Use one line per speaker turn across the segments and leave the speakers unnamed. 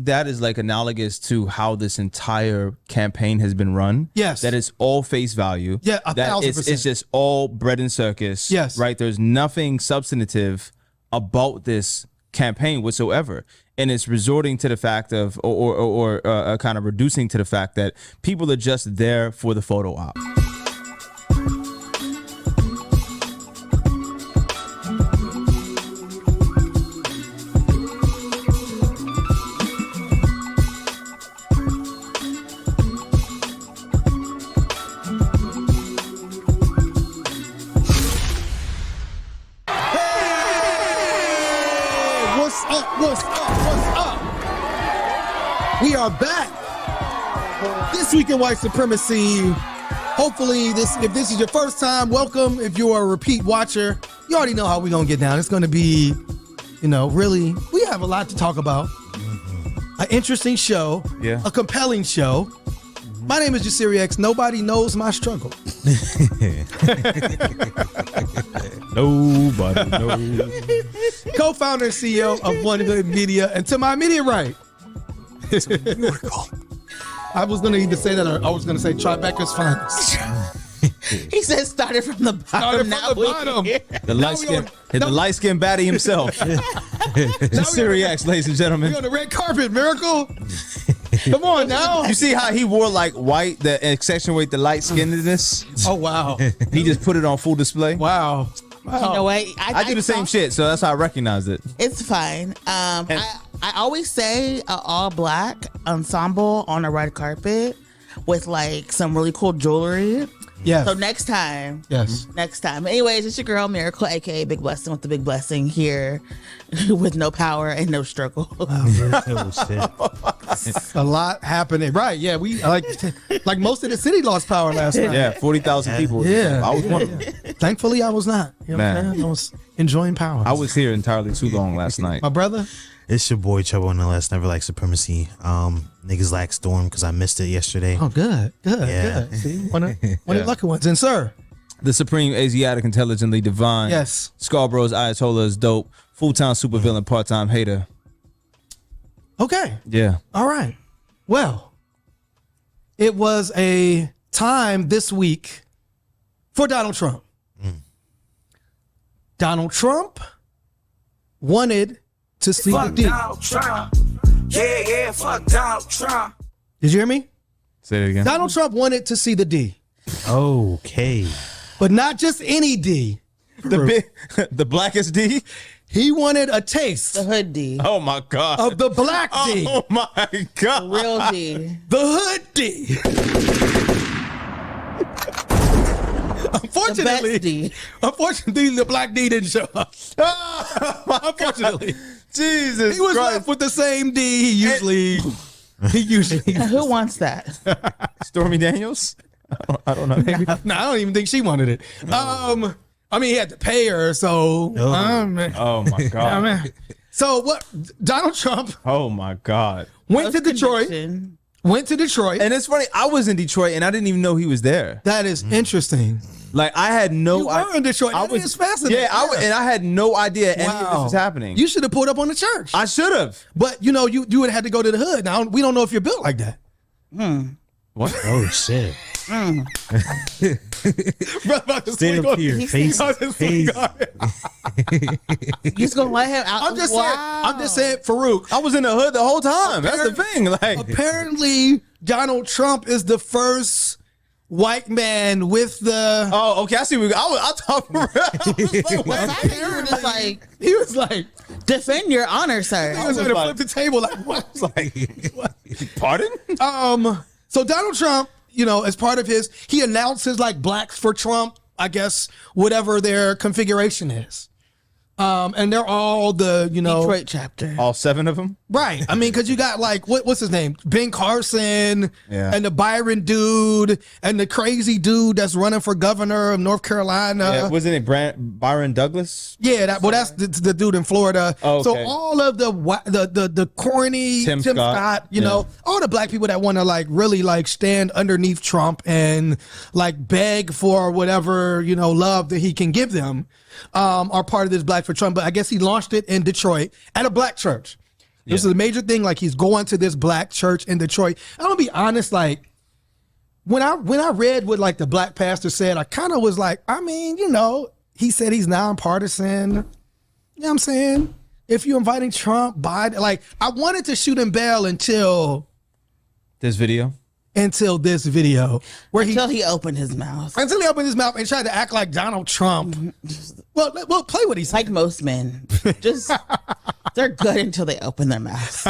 that is like analogous to how this entire campaign has been run.
Yes.
That it's all face value.
Yeah, 1,000%.
It's just all bread and circus.
Yes.
Right? There's nothing substantive about this campaign whatsoever. And it's resorting to the fact of, or kind of reducing to the fact that people are just there for the photo op.
What's up? We are back this week in White Supremacy. Hopefully, if this is your first time, welcome. If you are a repeat watcher, you already know how we're going to get down. It's going to be, really, we have a lot to talk about. An interesting show, a compelling show. My name is Jasiri X. Nobody knows my struggle.
Nobody knows.
Co-founder and CEO of One Hood Media. And to my immediate right, I was going to either say that or I was going to say Tribeca's finest.
He said started from the bottom.
The light-skinned baddie himself. Jasiri X, ladies and gentlemen.
You're on the red carpet, Miracle. Come on now.
You see how he wore like white, the accentuate the light-skinnedness?
Oh, wow.
He just put it on full display?
Wow.
You know what?
I do the same shit, so that's how I recognize it.
It's fine. I always say all black ensemble on a red carpet with like some really cool jewelry.
Yes.
So next time.
Yes.
Next time. Anyways, it's your girl Miracle, aka Big Blessing with the Big Blessing here with no power and no struggle.
Oh, shit. A lot happening. Right. Yeah. We like most of the city lost power last night.
Yeah. 40,000 people.
Yeah.
I was one of them.
Thankfully, I was not. You know what I'm saying? I was enjoying power.
I was here entirely too long last night.
My brother?
It's your boy Trouble Nonetheless, Never Like Supremacy. Niggas lack Storm because I missed it yesterday.
Oh, good. See, one of the lucky ones. And sir,
the Supreme Asiatic Intelligently Divine.
Yes.
Scarborough's Ayatollah is dope. Full-time supervillain, part-time hater.
Okay.
Yeah.
All right. Well, it was a time this week for Donald Trump. Donald Trump wanted to see the D.
Donald Trump. Yeah, fuck Donald Trump.
Did you hear me?
Say it again.
Donald Trump wanted to see the D.
Okay.
But not just any D.
The blackest D?
He wanted a taste.
The hood D.
Oh my God.
Of the black D.
Oh my God.
Real D.
The hood D. Unfortunately, the black D didn't show up. Unfortunately.
Jesus
He was
Christ.
left with the same D he usually.
Who wants that?
Stormy Daniels? I don't know.
No, I don't even think she wanted it. I mean, he had to pay her, so.
Oh my God.
So what? Donald Trump
Oh my God.
went to Detroit. Went to Detroit.
And it's funny, I was in Detroit and I didn't even know he was there.
That is interesting.
Like I had no
You were in Detroit. That is fascinating.
Yeah, I had no idea any of this was happening.
You should have pulled up on the church.
I should have.
But you would have had to go to the hood. Now we don't know if you're built like that.
What?
Oh, shit. Stand up here. Face.
You just gonna let him out?
I'm just saying, Farouk.
I was in the hood the whole time. That's the thing. Like
Apparently, Donald Trump is the first white man with the.
Oh, okay. I see. I thought
he was like,
defend your honor, sir.
He was going to flip the table like, what?
What? Pardon?
So Donald Trump, as part of he announces like Blacks for Trump, I guess, whatever their configuration is. And they're all the,
Detroit chapter.
All 7 of them?
Right. I mean, because you got like, what's his name? Ben Carson and the Byron dude and the crazy dude that's running for governor of North Carolina.
Yeah, wasn't it Byron Douglas?
Yeah, that's the dude in Florida.
Oh, okay.
So all of the corny Tim Scott, all the black people that want to like really like stand underneath Trump and like beg for whatever, love that he can give them. Are part of this Black for Trump, but I guess he launched it in Detroit at a black church. This is a major thing. Like, he's going to this black church in Detroit. I'm gonna be honest, like, when I read what like the black pastor said, I kind of was like, I mean, he said he's nonpartisan. You know what I'm saying? If you're inviting Trump, Biden, like, I wanted to shoot him bail until
this video.
Where
until he opened his mouth.
Until he opened his mouth and tried to act like Donald Trump. Well, play what he said.
Like most men, just they're good until they open their mouth.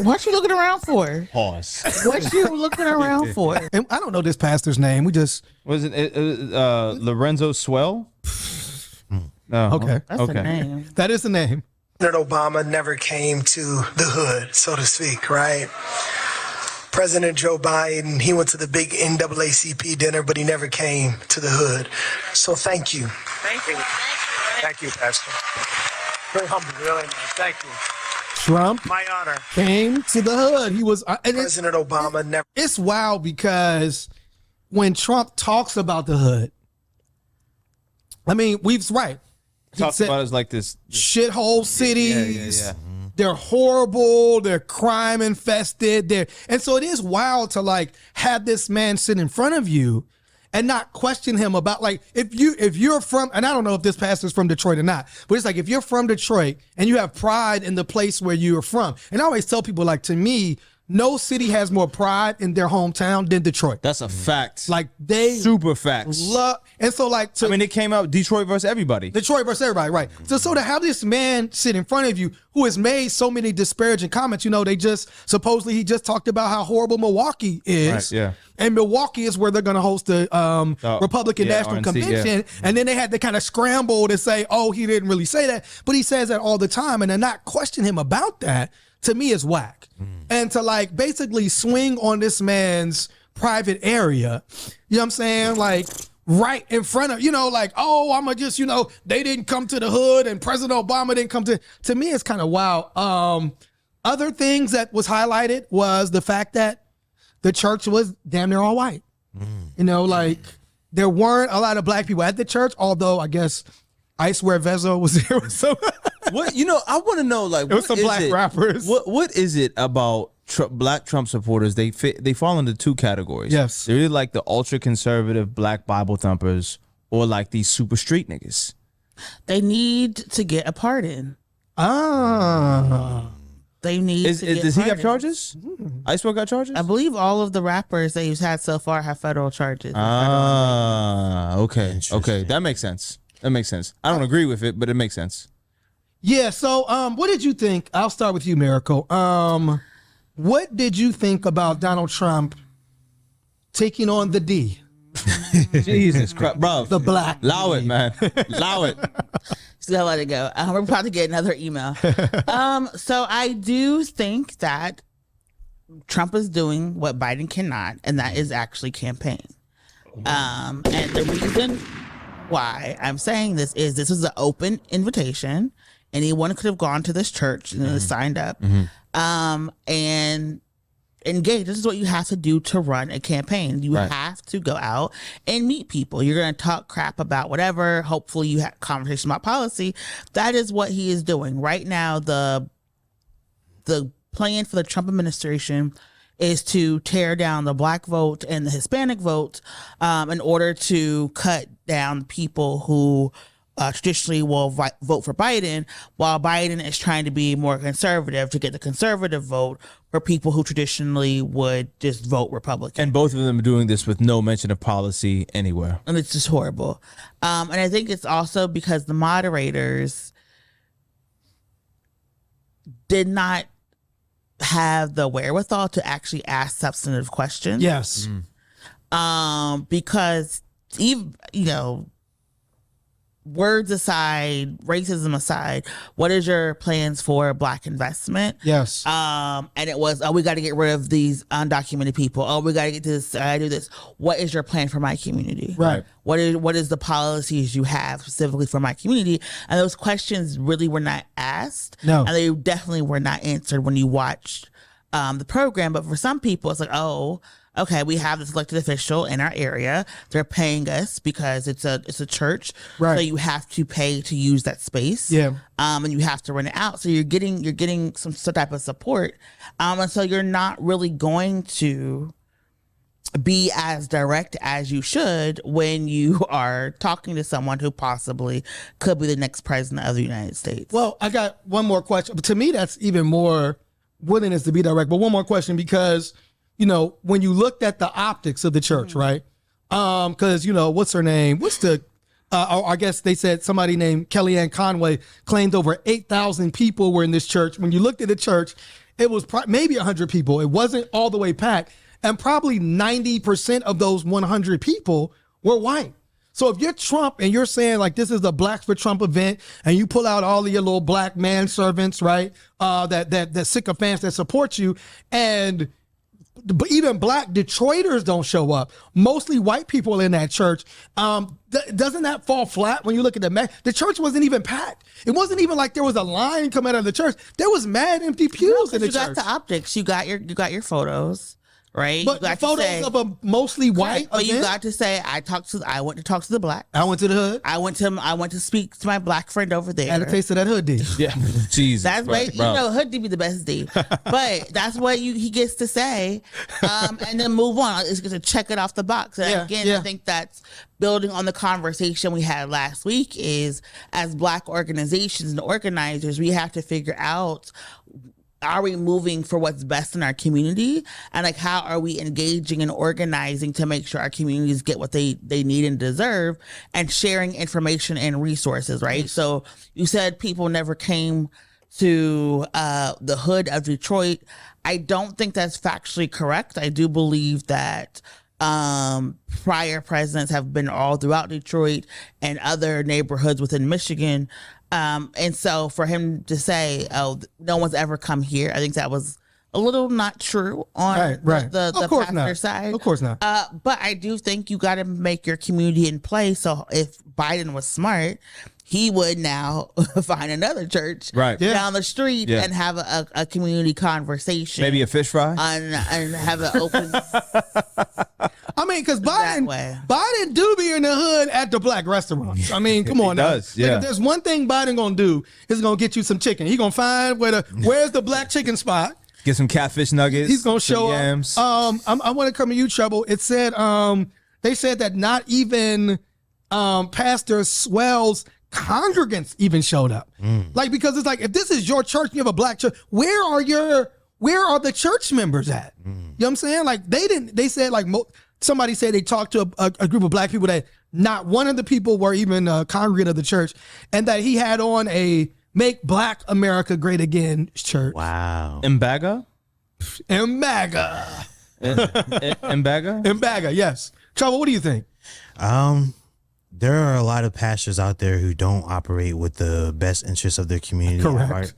What you looking around for?
Pause.
What you looking around for?
And I don't know this pastor's name. We just
was it Lorenzo Swell? No.
Okay.
That's the name.
That is the name.
President Obama never came to the hood, so to speak, right? President Joe Biden, he went to the big NAACP dinner, but he never came to the hood. So thank you.
Thank you. Thank you, Pastor. Very humble, really nice. Thank you.
Trump
My honor.
came to the hood. He was
President Obama never.
It's wild because when Trump talks about the hood, I mean,
Talks about it as like this
shithole cities.
Yeah.
They're horrible. They're crime infested. And so it is wild to like have this man sit in front of you and not question him about, like, if you're from, and I don't know if this pastor's from Detroit or not, but it's like, if you're from Detroit and you have pride in the place where you're from, and I always tell people, like, to me, no city has more pride in their hometown than Detroit.
That's a fact.
Like, they
super facts.
And so, like,
I mean, it came out Detroit versus everybody.
Detroit versus everybody, right? So to have this man sit in front of you who has made so many disparaging comments, they just supposedly he just talked about how horrible Milwaukee is.
Right, yeah.
And Milwaukee is where they're going to host the Republican National
RNC,
Convention. And then they had to kind of scramble to say, oh, he didn't really say that. But he says that all the time. And to not question him about that, to me, is whack. And to like basically swing on this man's private area, you know what I'm saying? Like, right in front of, like, oh, I'm going to just, they didn't come to the hood and President Obama didn't come to me, it's kind of wild. Other things that was highlighted was the fact that the church was damn near all white. Like, there weren't a lot of black people at the church, although I guess Ice Wear Vezo was there with some.
What I want to know, like,
it was some black rappers.
What is it about black Trump supporters? They fall into two categories.
Yes,
they're either like the ultra conservative black Bible thumpers, or like these super street niggas.
They need to get a pardon. They need.
Does he have charges? Ice Wear got charges?
I believe all of the rappers that he's had so far have federal charges.
Okay, that makes sense. I don't agree with it, but it makes sense.
Yeah, so what did you think? I'll start with you, Miracle. What did you think about Donald Trump taking on the D?
Jesus Christ, bro.
The black.
Allow it, man. Allow it.
Just gotta let it go. We're about to get another email. So I do think that Trump is doing what Biden cannot, and that is actually campaign. And the reason why I'm saying this is an open invitation. Anyone could have gone to this church and signed up and engage. This is what you have to do to run a campaign. You have to go out and meet people. You're going to talk crap about whatever. Hopefully you have conversation about policy. That is what he is doing right now. The plan for the Trump administration is to tear down the black vote and the Hispanic vote in order to cut down people who traditionally will vote for Biden, while Biden is trying to be more conservative to get the conservative vote for people who traditionally would just vote Republican.
And both of them are doing this with no mention of policy anywhere.
And it's just horrible. And I think it's also because the moderators did not have the wherewithal to actually ask substantive questions.
Yes.
Because even, words aside, racism aside, what is your plans for black investment?
Yes.
And it was, we got to get rid of these undocumented people. We got to get this, I do this. What is your plan for my community?
Right.
What is the policies you have specifically for my community? And those questions really were not asked.
No.
And they definitely were not answered when you watched the program. But for some people, it's like, okay, we have this elected official in our area. They're paying us because it's a church.
Right.
So you have to pay to use that space.
Yeah.
And you have to rent it out. So you're getting some type of support. And so you're not really going to be as direct as you should when you are talking to someone who possibly could be the next president of the United States.
Well, I got one more question. But to me, that's even more willingness to be direct. But one more question, because, you know, when you looked at the optics of the church, right? Because, you know, what's her name? What's the, I guess they said somebody named Kellyanne Conway claimed over 8,000 people were in this church. When you looked at the church, it was maybe 100 people. It wasn't all the way packed. And probably 90% of those 100 people were white. So if you're Trump and you're saying like this is a Blacks for Trump event, and you pull out all of your little black manservants, right? That sycophants that support you, and even black Detroiters don't show up. Mostly white people in that church. Doesn't that fall flat when you look at the church wasn't even packed. It wasn't even like there was a line coming out of the church. There was mad empty pews in the church.
You got the optics. You got your photos. Right,
but the photos of a mostly white.
But you got to say, I went to talk to the black.
I went to the hood.
I went to speak to my black friend over there.
Had a taste of that hood D.
Yeah, Jesus.
That's right. You know, hood D be the best D, but that's what he gets to say, and then move on. It's going to check it off the box. And I think that's building on the conversation we had last week. Is as black organizations and organizers, we have to figure out, are we moving for what's best in our community? And like, how are we engaging and organizing to make sure our communities get what they need and deserve, and sharing information and resources, right? So you said people never came to the hood of Detroit. I don't think that's factually correct. I do believe that prior presidents have been all throughout Detroit and other neighborhoods within Michigan. And so for him to say, oh, no one's ever come here, I think that was a little not true on the pastor side.
Of course not.
But I do think you got to make your community in play. So if Biden was smart, he would now find another church down the street and have a community conversation.
Maybe a fish fry.
And have an open.
I mean, because Biden do be in the hood at the black restaurants. I mean, come on now.
Does, yeah.
Like, if there's one thing Biden gonna do, is gonna get you some chicken. He gonna find where's the black chicken spot.
Get some catfish nuggets.
He's gonna show
yams.
up. I want to come to you, Trouble. It said they said that not even Pastor Swell's congregants even showed up. Like, because it's like, if this is your church, you have a black church, where are the church members at? You know what I'm saying? Like, they said like somebody said they talked to a group of black people that not one of the people were even a congregant of the church, and that he had on a Make Black America Great Again shirt.
Wow.
Mbaga?
Mbaga.
Mbaga?
Mbaga, yes. Trouble, what do you think?
There are a lot of pastors out there who don't operate with the best interests of their community at heart.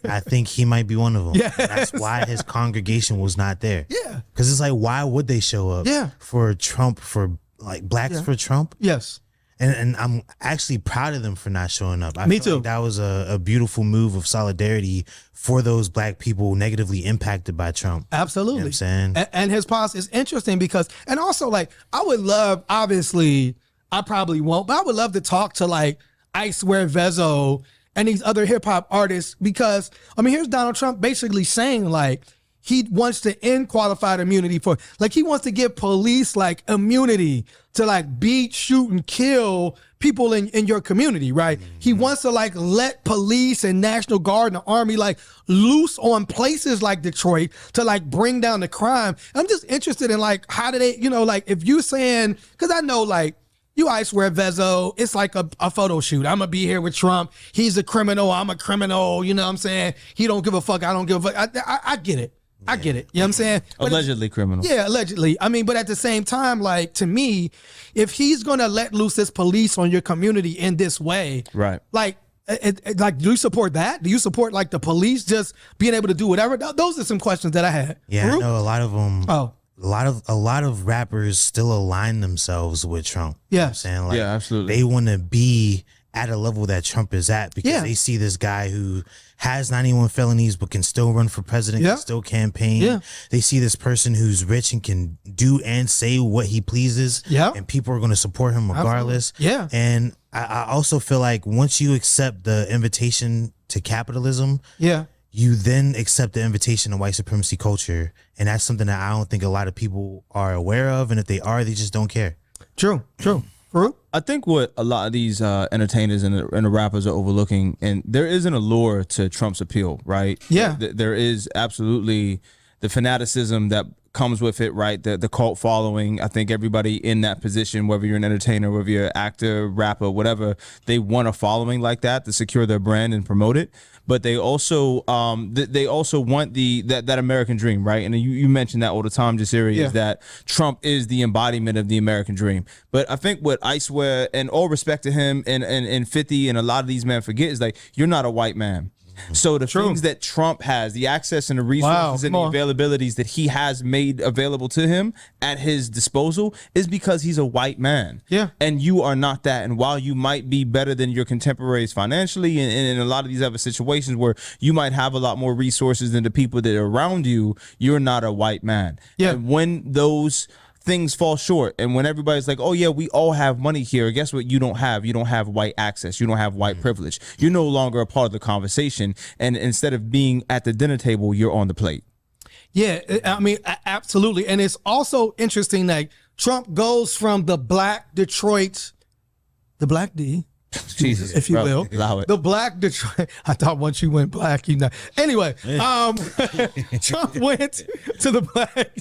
I think he might be one of them.
Yes.
That's why his congregation was not there.
Yeah.
Because it's like, why would they show up for Trump, for like blacks for Trump?
Yes.
And I'm actually proud of them for not showing up.
Me too.
Like that was a beautiful move of solidarity for those black people negatively impacted by Trump.
Absolutely.
You know what I'm saying?
And his policy is interesting because, and also like, I would love, obviously, I probably won't, but I would love to talk to like I Swear Vezo and these other hip hop artists, because I mean, here's Donald Trump basically saying like he wants to end qualified immunity for, like, he wants to give police like immunity to like beat, shoot, and kill people in your community, right? He wants to like let police and National Guard and the Army like loose on places like Detroit to like bring down the crime. I'm just interested in like, how do they, you know, like if you saying, because I know like, you I Swear Vezo, it's like a photo shoot. I'm going to be here with Trump. He's a criminal. I'm a criminal. You know what I'm saying? He don't give a fuck. I don't give a fuck. I get it. I get it. You know what I'm saying? But
allegedly criminal.
Yeah, allegedly. I mean, but at the same time, like, to me, if he's going to let loose this police on your community in this way,
right?
Like, like, do you support that? Do you support like the police just being able to do whatever? Those are some questions that I had.
Yeah,
Farouk?
I know a lot of them.
Oh.
A lot of rappers still align themselves with Trump.
Yeah,
you know what I'm saying, like,
yeah, absolutely.
They want to be at a level that Trump is at because
Yeah.
they see this guy who has 91 felonies but can still run for president,
Yeah.
can still campaign.
Yeah.
They see this person who's rich and can do and say what he pleases.
Yeah.
And people are going to support him regardless.
Absolutely. Yeah.
And I also feel like once you accept the invitation to capitalism,
Yeah.
you then accept the invitation to white supremacy culture. And that's something that I don't think a lot of people are aware of. And if they are, they just don't care.
True. Farouk?
I think what a lot of these entertainers and the rappers are overlooking, and there is an allure to Trump's appeal, right?
Yeah.
There is absolutely the fanaticism that comes with it, right? The cult following. I think everybody in that position, whether you're an entertainer, whether you're an actor, rapper, whatever, they want a following like that to secure their brand and promote it. But they also want that American dream, right? And you mentioned that all the time, Jasiri, is that Trump is the embodiment of the American dream. But I think what Icewear, and all respect to him and 50 and a lot of these men forget, is like, you're not a white man. So the things that Trump has, the access and the resources and the availabilities that he has made available to him at his disposal is because he's a white man.
Yeah.
And you are not that. And while you might be better than your contemporaries financially and in a lot of these other situations where you might have a lot more resources than the people that are around you, you're not a white man.
Yeah.
And when those things fall short, and when everybody's like, oh yeah, we all have money here, guess what? You don't have white access, you don't have white privilege, you're no longer a part of the conversation, and instead of being at the dinner table, you're on the plate.
Yeah, I mean, absolutely. And it's also interesting that Trump goes from the black Detroit, the black D,
Jesus,
if you
bro,
will,
allow it.
the black Detroit. I thought once you went black, you know. Anyway, Trump went to the black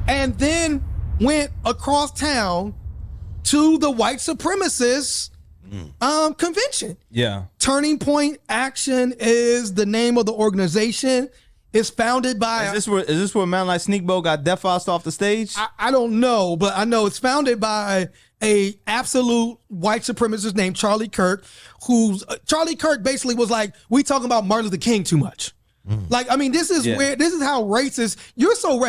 and then went across town to the white supremacist convention.
Yeah.
Turning Point Action is the name of the organization. It's founded by...
Is this where a man like Sneakbo got death-fossed off the stage?
I don't know, but I know it's founded by a absolute white supremacist named Charlie Kirk, Charlie Kirk basically was like, we talking about Martin Luther King too much. Like, I mean, this is how racist, you're so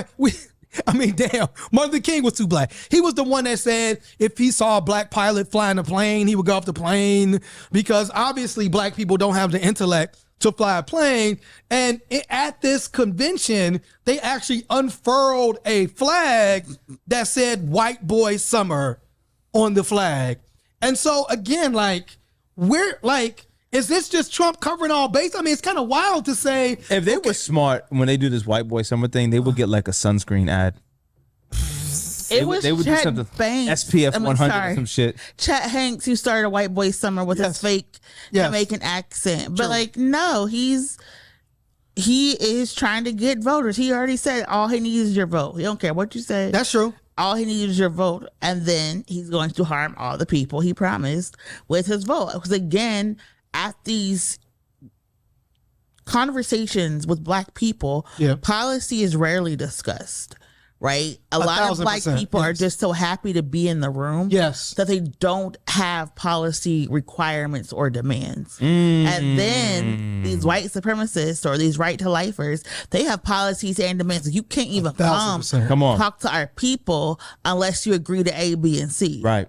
I mean, damn, Martin Luther King was too black. He was the one that said if he saw a black pilot flying a plane, he would go off the plane, because obviously black people don't have the intellect to fly a plane. And at this convention, they actually unfurled a flag that said White Boy Summer on the flag. And so again, like, is this just Trump covering all base? I mean, it's kind of wild to say.
If they were smart when they do this white boy summer thing, they would get like a sunscreen ad.
It was Chet Banks,
SPF 100 or some shit.
Chet Hanks, who started a white boy summer with his fake Jamaican accent. But like, no, he is trying to get voters. He already said all he needs is your vote. He don't care what you say.
That's true.
All he needs is your vote. And then he's going to harm all the people he promised with his vote. Because again, at these conversations with black people, policy is rarely discussed, right? A lot of black people are just so happy to be in the room that they don't have policy requirements or demands. And then these white supremacists or these right-to-lifers, they have policies and demands. You can't even come talk to our people unless you agree to A, B, and C. Right?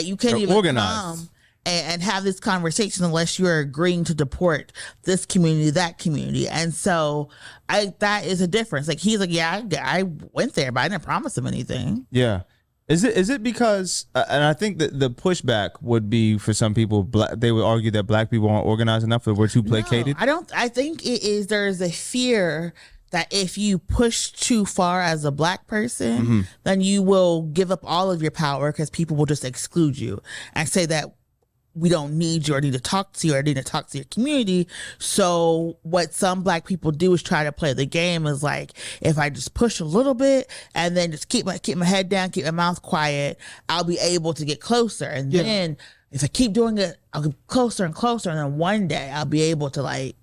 You can't even come and have this conversation unless you're agreeing to deport this community, that community. And so that is a difference. Like, he's like, yeah, I went there, but I didn't promise him anything.
Yeah. Is it because, and I think that the pushback would be for some people, they would argue that black people aren't organized enough, that we're too placated?
No, I think there's a fear that if you push too far as a black person, then you will give up all of your power because people will just exclude you and say that we don't need you or need to talk to you or need to talk to your community. So what some black people do is try to play the game is like, if I just push a little bit and then just keep my head down, keep my mouth quiet, I'll be able to get closer. And then if I keep doing it, I'll get closer and closer. And then one day I'll be able to like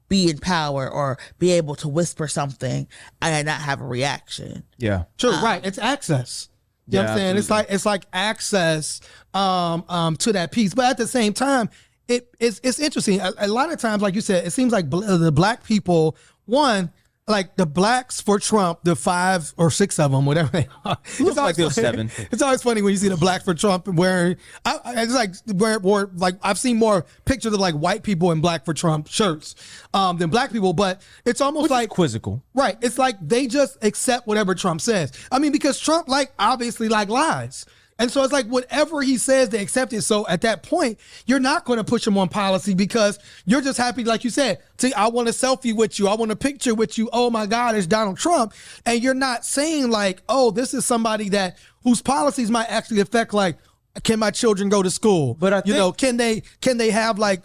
be in power or be able to whisper something and not have a reaction.
Yeah.
True, right. It's access. You know what I'm saying? Absolutely. It's like access to that piece. But at the same time, it's interesting. A lot of times, like you said, it seems like the black people, one, like the blacks for Trump, the 5 or 6 of them, whatever they are.
Looks like there's 7.
It's always funny when you see the blacks for Trump wearing. It's like where like I've seen more pictures of like white people in black for Trump shirts than black people, but it's almost like
quizzical,
right? It's like they just accept whatever Trump says. I mean, because Trump obviously lies. And so it's like whatever he says, they accept it. So at that point, you're not going to push him on policy because you're just happy, like you said, I want a selfie with you. I want a picture with you. Oh my God, it's Donald Trump. And you're not saying like, oh, this is somebody whose policies might actually affect like, can my children go to school? But I think, can they have like,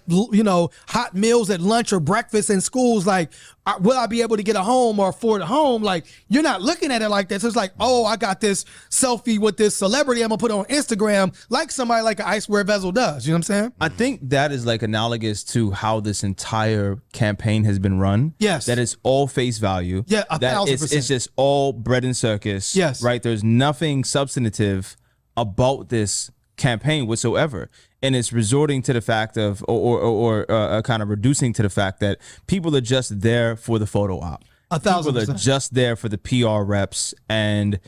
hot meals at lunch or breakfast in schools? Like, will I be able to get a home or afford a home? Like, you're not looking at it like this. It's like, oh, I got this selfie with this celebrity I'm gonna put on Instagram, like somebody like an Iceware Vessel does. You know what I'm saying?
I think that is like analogous to how this entire campaign has been run.
Yes.
That it's all face value.
Yeah, 1,000%.
It's just all bread and circus.
Yes.
Right? There's nothing substantive about this campaign whatsoever, and it's resorting to the fact of or kind of reducing to the fact that people are just there for the photo op.
1,000%.
People are just there for the PR reps, and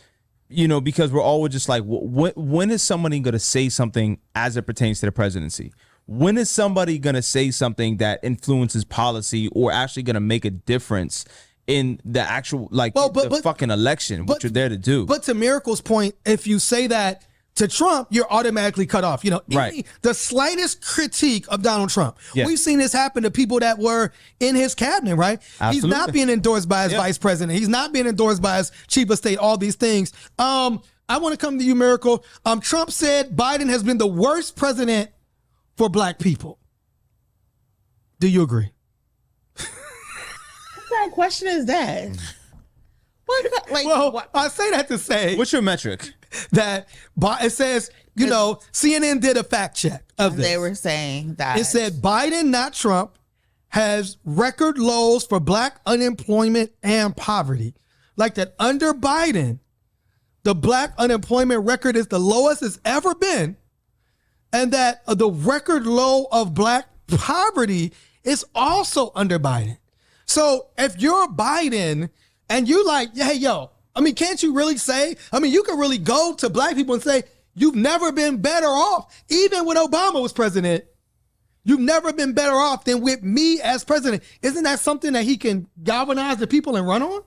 because we're always just like, when is somebody going to say something as it pertains to the presidency? When is somebody going to say something that influences policy or actually going to make a difference in the actual the fucking election, which you're there to do?
But to Miracle's point, if you say that to Trump, you're automatically cut off.
Right.
The slightest critique of Donald Trump.
Yeah.
We've seen this happen to people that were in his cabinet, right?
Absolutely.
He's not being endorsed by his vice president. He's not being endorsed by his chief of state, all these things. I want to come to you, Miracle. Trump said Biden has been the worst president for black people. Do you agree?
What kind of question is that?
I say that to say,
what's your metric?
That it says, CNN did a fact check of this.
They were saying that
it said Biden, not Trump, has record lows for black unemployment and poverty. Like that under Biden, the black unemployment record is the lowest it's ever been. And that the record low of black poverty is also under Biden. So if you're Biden and you like, hey, yo, can't you really say, you can really go to black people and say, you've never been better off. Even when Obama was president, you've never been better off than with me as president. Isn't that something that he can galvanize the people and run on?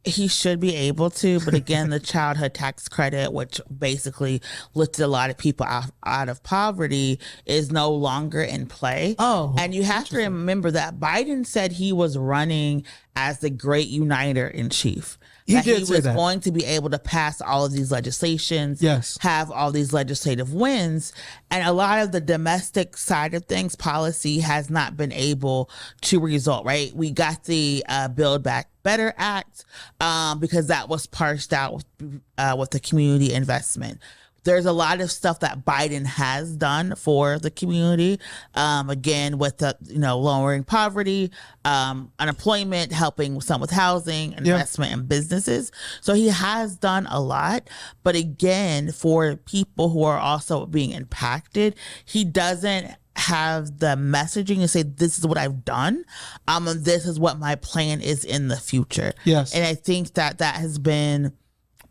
He should be able to, but again, the childhood tax credit, which basically lifted a lot of people out of poverty, is no longer in play.
Oh,
and you have to remember that Biden said he was running as the great uniter in chief.
He
that
did
he
say
was
that.
going to be able to pass all of these legislations,
Yes.
have all these legislative wins, and a lot of the domestic side of things, policy has not been able to result, right? We got the Build Back Better Act because that was parsed out with the community investment. There's a lot of stuff that Biden has done for the community. Again, with the lowering poverty, unemployment, helping some with housing, investment in businesses. So he has done a lot. But again, for people who are also being impacted, he doesn't have the messaging to say, this is what I've done. And this is what my plan is in the future.
Yes.
And I think that has been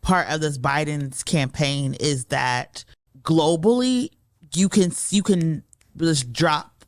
part of this Biden's campaign, is that globally you can just drop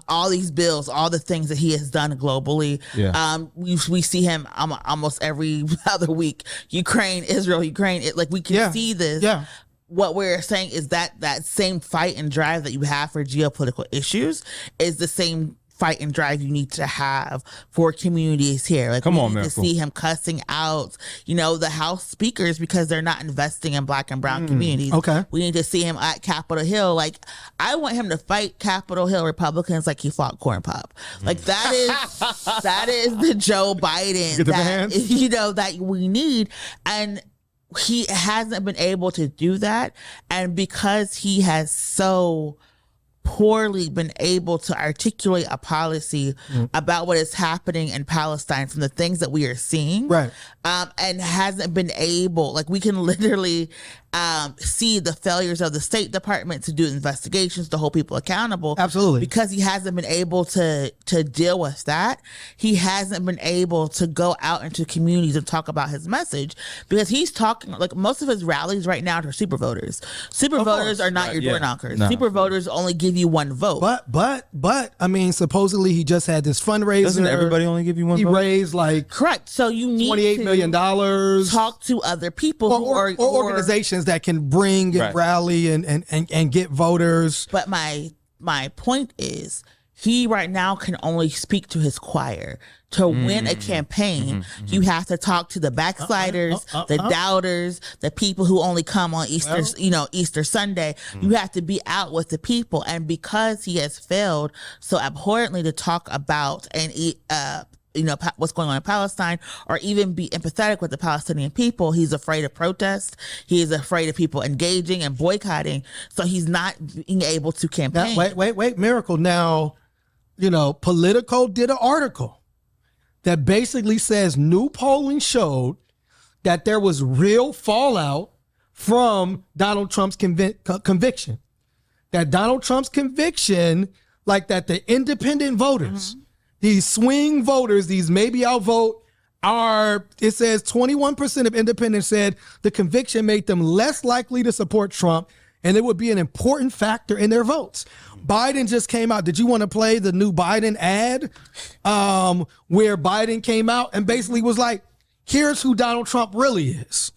all these bills, all the things that he has done globally.
Yeah.
We see him almost every other week. Ukraine, Israel, we can see this.
Yeah.
What we're saying is that same fight and drive that you have for geopolitical issues is the same fight and drive you need to have for communities here. Like,
come on,
we need
Miracle.
to see him cussing out, the House speakers because they're not investing in black and brown communities.
Okay.
We need to see him at Capitol Hill. Like, I want him to fight Capitol Hill Republicans like he fought Corn Pop. Like, that is the Joe Biden
Get the hands.
that we need. And he hasn't been able to do that. And because he has so poorly been able to articulate a policy about what is happening in Palestine from the things that we are seeing,
Right.
and hasn't been able, we can literally see the failures of the State Department to do investigations, to hold people accountable.
Absolutely.
Because he hasn't been able to deal with that. He hasn't been able to go out into communities and talk about his message, because he's talking, like, most of his rallies right now are super voters. Super voters are not your door knockers.
No.
Super voters only give you one vote.
But I mean, supposedly he just had this fundraiser.
Doesn't everybody only give you one
He
vote?
raised like
Correct. So you need
$28 million.
talk to other people
or organizations that can bring and rally and get voters.
But my point is, he right now can only speak to his choir. To win a campaign, you have to talk to the backsliders, the doubters, the people who only come on Easter, Easter Sunday. You have to be out with the people. And because he has failed so abhorrently to talk about what's going on in Palestine, or even be empathetic with the Palestinian people, he's afraid of protest. He is afraid of people engaging and boycotting. So he's not being able to campaign.
Now, wait, Miracle. Now, Politico did an article that basically says new polling showed that there was real fallout from Donald Trump's conviction. That Donald Trump's conviction, like that the independent voters, these swing voters, these maybe outvote, it says 21% of independents said the conviction made them less likely to support Trump, and it would be an important factor in their votes. Biden just came out. Did you want to play the new Biden ad where Biden came out and basically was like, here's who Donald Trump really is?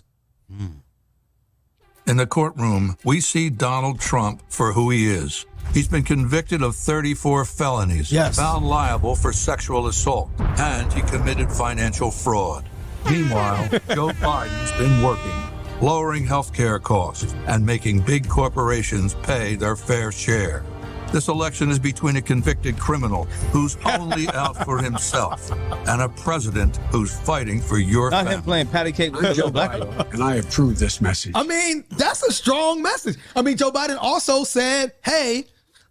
In the courtroom, we see Donald Trump for who he is. He's been convicted of 34 felonies, found liable for sexual assault, and he committed financial fraud. Meanwhile, Joe Biden's been working, lowering healthcare costs and making big corporations pay their fair share. This election is between a convicted criminal who's only out for himself and a president who's fighting for your
Not
family.
him playing patty cake with Joe Biden.
And I approve this message.
I mean, that's a strong message. I mean, Joe Biden also said, hey,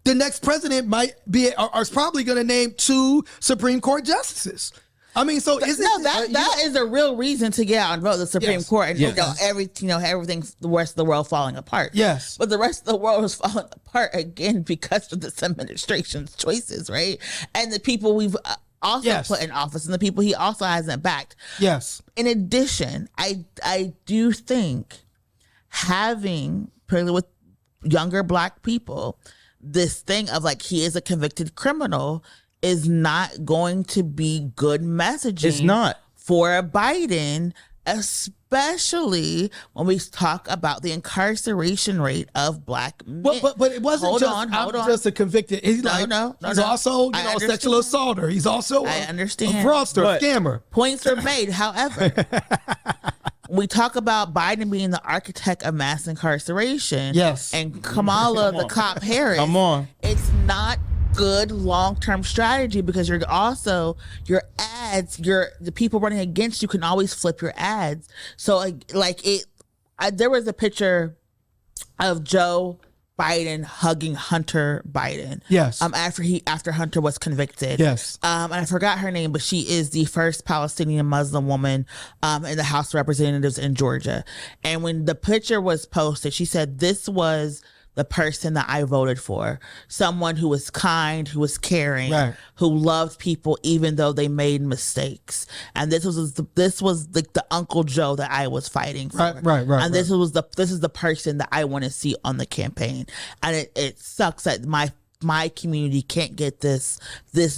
the next president might be, or is probably going to name 2 Supreme Court justices. I mean, so is it?
That is a real reason to get out and vote the Supreme Court, and everything, the rest of the world falling apart.
Yes,
but the rest of the world is falling apart again because of this administration's choices, right? And the people we've also put in office, and the people he also hasn't backed.
Yes.
In addition, I do think having, particularly with younger Black people, this thing of like he is a convicted criminal is not going to be good messaging.
It's not. For
Biden, especially when we talk about the incarceration rate of Black men.
But it wasn't just a convicted. He's also a sexual assaulter. He's also a fraudster, scammer.
Points are made. However, we talk about Biden being the architect of mass incarceration.
Yes.
And Kamala, the cop Harris.
Come on.
It's not good long-term strategy, because your ads, the people running against you can always flip your ads. So there was a picture of Joe Biden hugging Hunter Biden.
Yes.
After Hunter was convicted.
Yes.
And I forgot her name, but she is the first Palestinian Muslim woman in the House of Representatives in Georgia. And when the picture was posted, she said, "This was the person that I voted for. Someone who was kind, who was caring, who loved people even though they made mistakes. And this was the Uncle Joe that I was fighting for. And this is the person that I want to see on the campaign. And it sucks that my community can't get this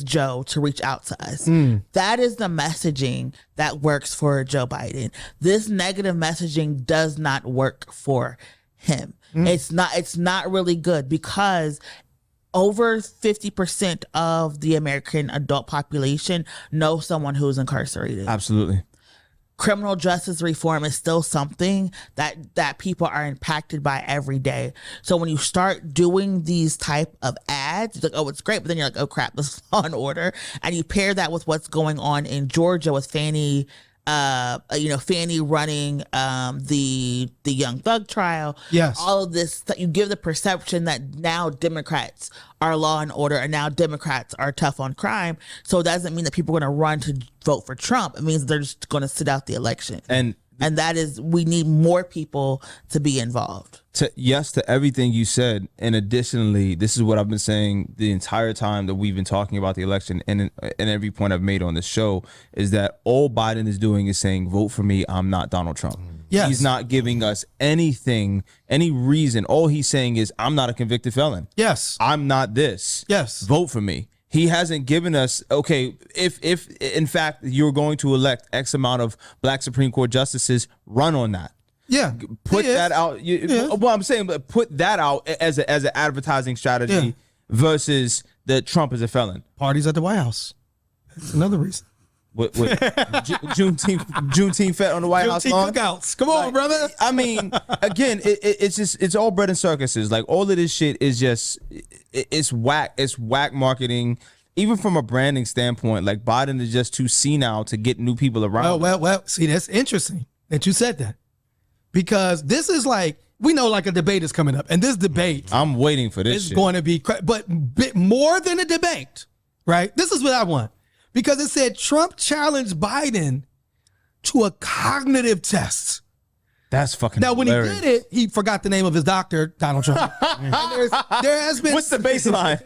Joe to reach out to us." That is the messaging that works for Joe Biden. This negative messaging does not work for him. It's not really good, because over 50% of the American adult population know someone who's incarcerated.
Absolutely.
Criminal justice reform is still something that people are impacted by every day. So when you start doing these type of ads, it's like, oh, it's great, but then you're like, oh crap, this is Law and Order. And you pair that with what's going on in Georgia with Fannie running the Young Thug trial.
Yes.
All of this, you give the perception that now Democrats are law and order, and now Democrats are tough on crime. So it doesn't mean that people are going to run to vote for Trump. It means they're just going to sit out the election.
And
And that is, we need more people to be involved.
Yes to everything you said. And additionally, this is what I've been saying the entire time that we've been talking about the election, and every point I've made on this show is that all Biden is doing is saying, vote for me, I'm not Donald Trump.
Yes.
He's not giving us anything, any reason. All he's saying is, I'm not a convicted felon.
Yes.
I'm not this.
Yes.
Vote for me. He hasn't given us, okay, if in fact you're going to elect X amount of black Supreme Court justices, run on that.
Yeah.
Put that out. Well, I'm saying, but put that out as an advertising strategy versus that Trump is a felon.
Parties at the White House. That's another reason.
With Juneteenth Fed on the White House lawn.
Cookouts. Come on, brother.
I mean, again, it's all bread and circuses. Like, all of this shit is just, it's whack. It's whack marketing. Even from a branding standpoint, like, Biden is just too senile to get new people around.
Well. See, that's interesting that you said that, because this is like, we know like a debate is coming up, and this debate,
I'm waiting for this.
Is
shit.
going to be, but bit more than a debate, right? This is what I want. Because it said Trump challenged Biden to a cognitive test.
That's fucking
Now, when
hilarious.
he did it, he forgot the name of his doctor, Donald Trump. And there has been,
What's the baseline?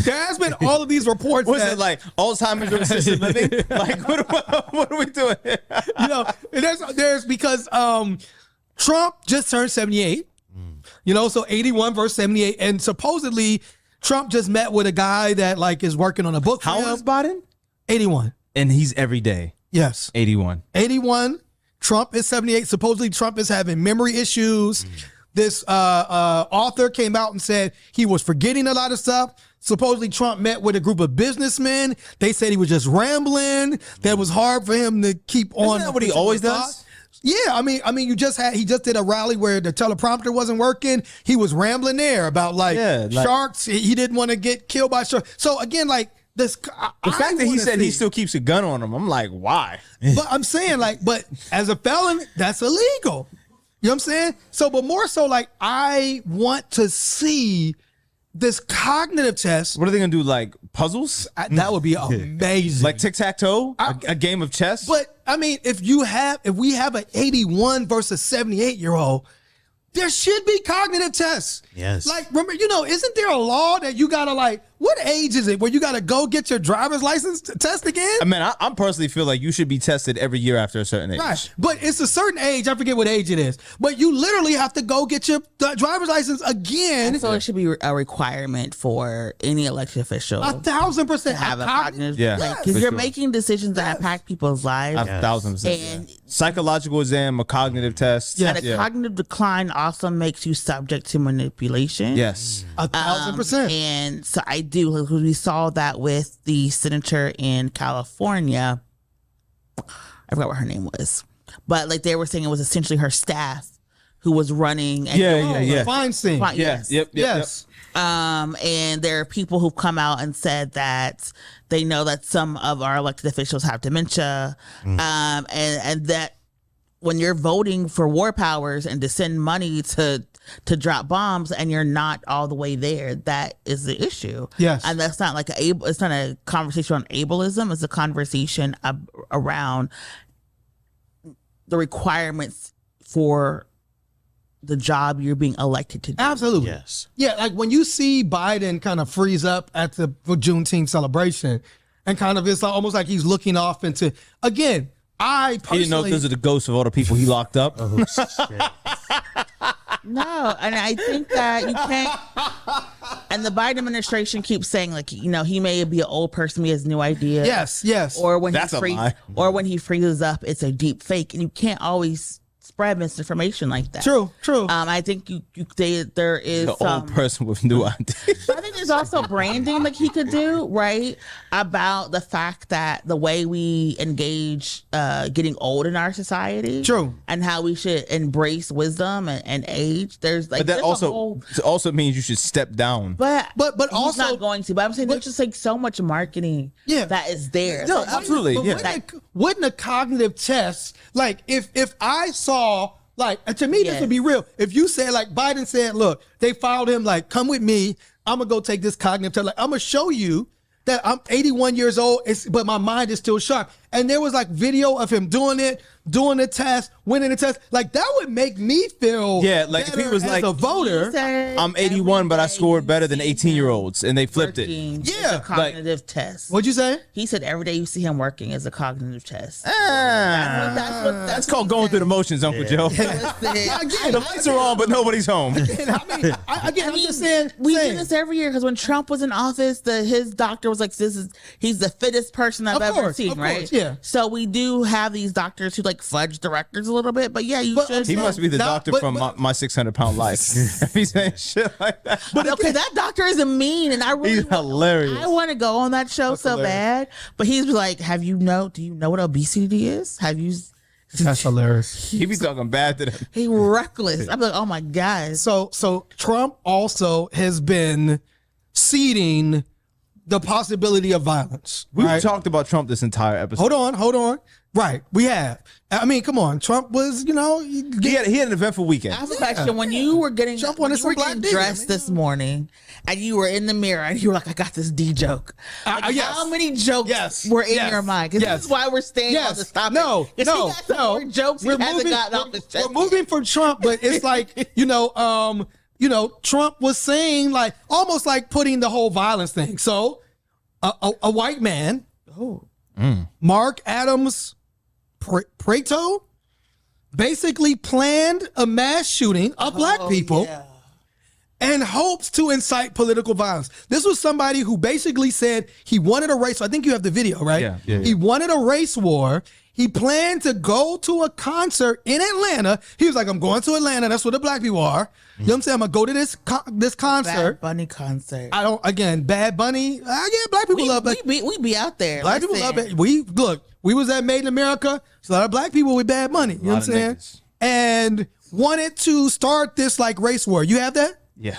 there has been all of these reports.
What's
that,
it like? Alzheimer's or assisted living? Like, what are we doing here?
you know, there's because Trump just turned 78. You know, so 81 versus 78, and supposedly Trump just met with a guy that like is working on a book.
How old is Biden?
81.
And he's every day.
Yes.
81.
81. Trump is 78. Supposedly Trump is having memory issues. This author came out and said he was forgetting a lot of stuff. Supposedly Trump met with a group of businessmen. They said he was just rambling. That was hard for him to keep on.
Isn't that what he always does?
Yeah, I mean, he just did a rally where the teleprompter wasn't working. He was rambling there about sharks. He didn't want to get killed by sharks. So again, like this,
the fact that he said he still keeps a gun on him, I'm like, why?
But I'm saying, like, but as a felon, that's illegal. You know what I'm saying? So, but more so, like, I want to see this cognitive test.
What are they gonna do? Like puzzles?
That would be amazing.
Like tic-tac-toe? A game of chess?
But I mean, if we have an 81 versus 78-year-old, there should be cognitive tests.
Yes.
Like, remember, isn't there a law that you gotta, like, what age is it where you gotta go get your driver's license test again?
I mean, I personally feel like you should be tested every year after a certain age.
Right. But it's a certain age. I forget what age it is. But you literally have to go get your driver's license again.
So it should be a requirement for any elected official.
1,000%
to have a cognitive,
Yeah,
because
for
you're
sure.
making decisions that impact people's lives.
1,000%.
And
Psychological exam, a cognitive test.
and a cognitive decline also makes you subject to manipulation.
Yes.
1,000%.
And so I do, because we saw that with the senator in California. I forgot what her name was, but like they were saying it was essentially her staff who was running. And
Feinstein.
Yes.
Yes.
And there are people who've come out and said that they know that some of our elected officials have dementia, and that when you're voting for war powers and to send money to drop bombs and you're not all the way there, that is the issue.
Yes.
And that's not like it's not a conversation on ableism. It's a conversation around the requirements for the job you're being elected to do.
Absolutely.
Yes.
Yeah, like when you see Biden kind of freeze up at the Juneteenth celebration and kind of it's almost like he's looking off into, again, I personally...
He didn't know if those are the ghosts of all the people he locked up.
No, and I think that you can't. And the Biden administration keeps saying, like, he may be an old person, he has no idea.
Yes.
Or when
That's a lie.
or when he freezes up, it's a deep fake, and you can't always spread misinformation like that.
True.
I think there is
The old person with new ideas.
I think there's also branding like he could do, right? About the fact that the way we engage getting old in our society.
True.
And how we should embrace wisdom and age. There's like
But that
there's a whole,
also means you should step down.
but
But
he's
also...
not going to. But I'm saying there's just like so much marketing that is there.
No,
So,
absolutely.
But wouldn't a cognitive test, like if I saw, like, and to me this would be real. If you said, like, Biden said, look, they filed him, like, come with me, I'm gonna go take this cognitive test. Like, I'm gonna show you that I'm 81 years old, but my mind is still sharp. and there was like video of him doing the test, winning the test. Like that would make me feel
like if he was like
a voter.
I'm 81, but I scored better than 18-year-olds, and they flipped it.
Yeah, cognitive test.
What'd you say?
He said every day you see him working is a cognitive test.
That's called going through the motions, Uncle Joe. The lights are on, but nobody's home.
I'm just saying.
We do this every year because when Trump was in office, his doctor was like, he's the fittest person I've ever seen, right?
Course, yeah.
So we do have these doctors who like fudge the records a little bit, but yeah, you should.
He must be the doctor from my 600-pound life. If he's saying shit like that.
But okay, that doctor isn't mean, and
he's hilarious.
I want to go on that show bad, but he's like, do you know what obesity is?
That's hilarious.
He be talking bad to them.
He reckless. I'm like, oh my God.
So Trump also has been seeding the possibility of violence.
We've talked about Trump this entire episode.
Hold on. Right, we have. I mean, come on. Trump was, he
had an eventful weekend.
I have a question. When you were getting dressed this morning, and you were in the mirror, and you were like, "I got this D joke." How many jokes were in your mind? Because this is why we're staying on this topic.
No.
Jokes
we're moving from Trump, but it's like Trump was saying like almost like putting the whole violence thing. So a white man, Mark Adams Prato, basically planned a mass shooting of black people and hopes to incite political violence. This was somebody who basically said he wanted a race. I think you have the video, right?
Yeah.
He wanted a race war. He planned to go to a concert in Atlanta. He was like, I'm going to Atlanta. That's where the black people are. You know what I'm saying? I'm going to go to this concert.
Bad Bunny concert.
Bad Bunny. Black people love Black.
We be out there.
Black people love it. We was at Made in America. There's a lot of black people with Bad Money. You know what I'm saying? And wanted to start this like race war. You have that?
Yeah.